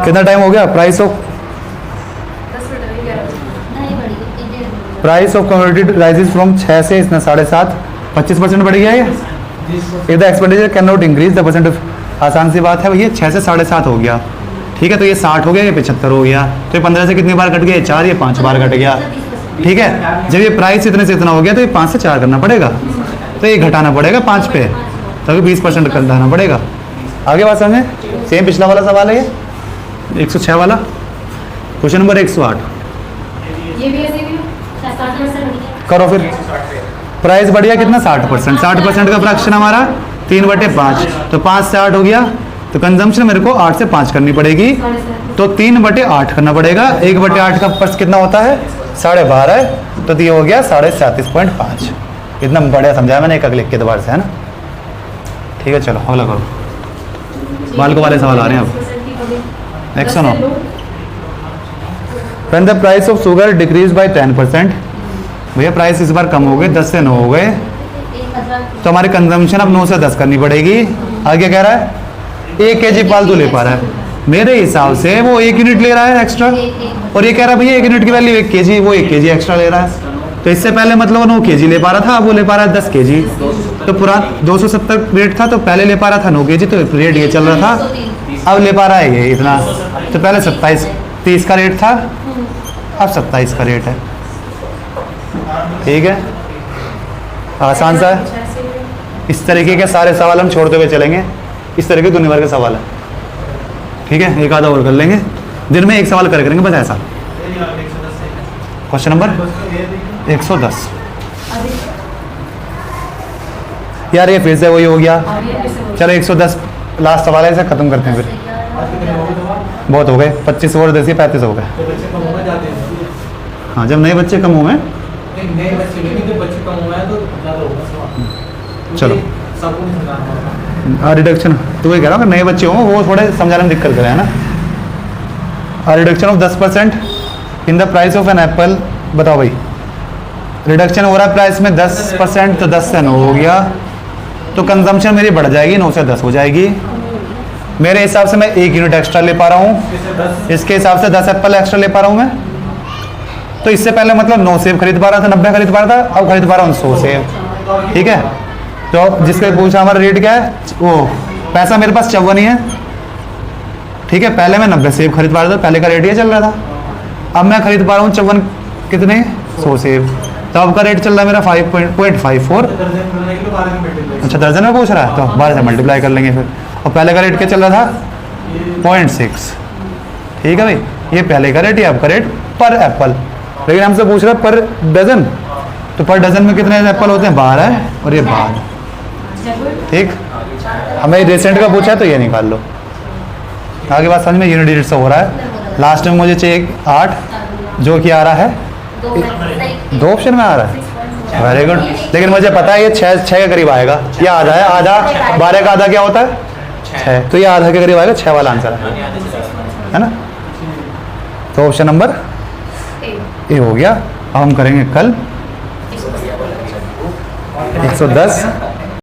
कितना टाइम हो गया। प्राइस ऑफ 10 मिनट अभी 11 बजे। नहीं बढ़ी, एक डेढ़ minute. Price of commodity rises from 6 से इसने 7.5, 25% बढ़ गया है। If the expenditure can not increase the percent of, आसान सी बात है भैया, 6 से 7.5 हो गया। ठीक है, तो ये 60 हो गया, ये 75 हो गया, तो ये 15 से कितनी बार कट गया, 4, ये 5 बार कट गया। ठीक है, जब ये प्राइस इतने से इतना हो गया तो ये 5 से 4 करना पड़ेगा, तो ये घटाना पड़ेगा 5 पे, तभी 20% घटाना पड़ेगा। आगे बात समझे, सेम पिछला वाला सवाल है ये 106 वाला। क्वेश्चन नंबर 108 ये भी ऐसे ही है। 60% करो फिर। प्राइस बढ़ गया कितना, 60%। 60% का फ्रैक्शन हमारा 3/5, तो 5 से 8 हो गया, तो कंजम्पशन मेरे को 8 से 5 करनी पड़ेगी, 7.5 तो 3/8 करना पड़ेगा। 1/8 का पर्स कितना होता है, 12.5, तो ये हो गया 37.5। इतना बढ़िया समझाया मैंने, एक लिख के दोबारा से, है ना। ठीक है, चलो अगला करो। बालकों वाले सवाल आ रहे हैं अब। 109। When the price of sugar decreased by 10%, भैया प्राइस इस बार कम हो गए, 10 से 9 हो गए, 1000 तो हमारी कंजम्पशन अब 9 से 10 करनी पड़ेगी। आगे कह रहा है 1 kg फालतू ले पा रहा है, मेरे हिसाब से वो 1 यूनिट ले रहा है एक्स्ट्रा, और ये कह रहा है भैया 1 यूनिट की वैल्यू 1 kg, वो 1 kg एक्स्ट्रा ले रहा है। तो इससे पहले मतलब 9 kg ले पा रहा था, अब वो ले पा रहा है 10 kg। तो पुराना 270 रेट था, तो पहले ले पा रहा था 9 kg, तो रेट ये चल रहा था, अब ले पा रहा है ये इतना। तो पहले 27-30 का रेट था, अब 27 का रेट है। ठीक है, आसान सा है। इस तरीके के सारे सवाल हम छोड़ते हुए चलेंगे, इस तरह के दुनिया भर के सवाल है। ठीक है, एक आधा और कर लेंगे, दिन में एक सवाल करेंगे बस ऐसा। Question number 110। यार ये फिर से वही हो गया। चलो 110 लास्ट सवाल है, इसे खत्म करते हैं फिर, बहुत हो गए। 25 और 10 35 हो गए। तो बच्चे कम होगा जाते हैं। हाँ, जब नए बच्चे कम हुए, नहीं, नए बच्चे नहीं, जब बच्चे कम हुआ है तो ज़्यादा होगा सवाल। चलो। सबको नहीं समझाना होगा। रिडक्शन, तो वही कह रहा हूँ कि नए बच्चे हों वो थोड़े समझाने में दिक्कत करें, है ना। Reduction of 10% in the price of an apple. बताओ भाई, रिडक्शन हो रहा है प्राइस में 10%, तो 10 से 9 हो गया, तो कंजम्पशन मेरी बढ़ जाएगी, 9 से 10 हो जाएगी। मेरे हिसाब से मैं 1 यूनिट एक्स्ट्रा ले पा रहा हूँ, इसके हिसाब से 10 एप्पल एक्स्ट्रा ले पा रहा हूँ मैं। तो इससे पहले मतलब 9 सेब खरीद पा रहा था, 90 खरीद पा रहा था, अब खरीद पा रहा हूँ 100 सेब। ठीक है, तो जिसके पूछा हमारा रेट क्या है, वो पैसा मेरे पास 54 ही है। ठीक है, पहले मैं 90 सेब खरीद पा रहा था, पहले का रेट ये चल रहा था, अब मैं खरीद पा रहा हूँ 54 कितने, 100 सेब, तो अब का रेट चल रहा है मेरा 5.54। दर्जन मिलने के लिए 12 की मल्टीप्लाई। अच्छा, दर्जन में पूछ रहा है, तो 12 से मल्टीप्लाई कर लेंगे फिर। और पहले का रेट क्या चल रहा था, 0.6। ठीक है भाई, ये पहले का रेट, ये अब का रेट पर एप्पल, लेकिन हमसे पूछ रहा है पर डजन, तो पर डजन में कितने एप्पल होते हैं, 12 और ये 12। ठीक, हमें रिसेंट का पूछा है तो ये निकाल लो। आगे बात समझ में, यूनिट डिजिट से हो रहा है। लास्ट में मुझे चाहिए 8, जो कि आ रहा है 2 ऑप्शन में आ रहा है। वेरी गुड, लेकिन मुझे पता है ये 6 के करीब आएगा, ये आधा है, आधा 12 का आधा क्या होता है 6, तो ये आधा के करीब आएगा, 6 वाला आंसर है, आने से ज़्यादा। है ना। तो ऑप्शन नंबर ए ए हो गया। अब हम करेंगे कल 110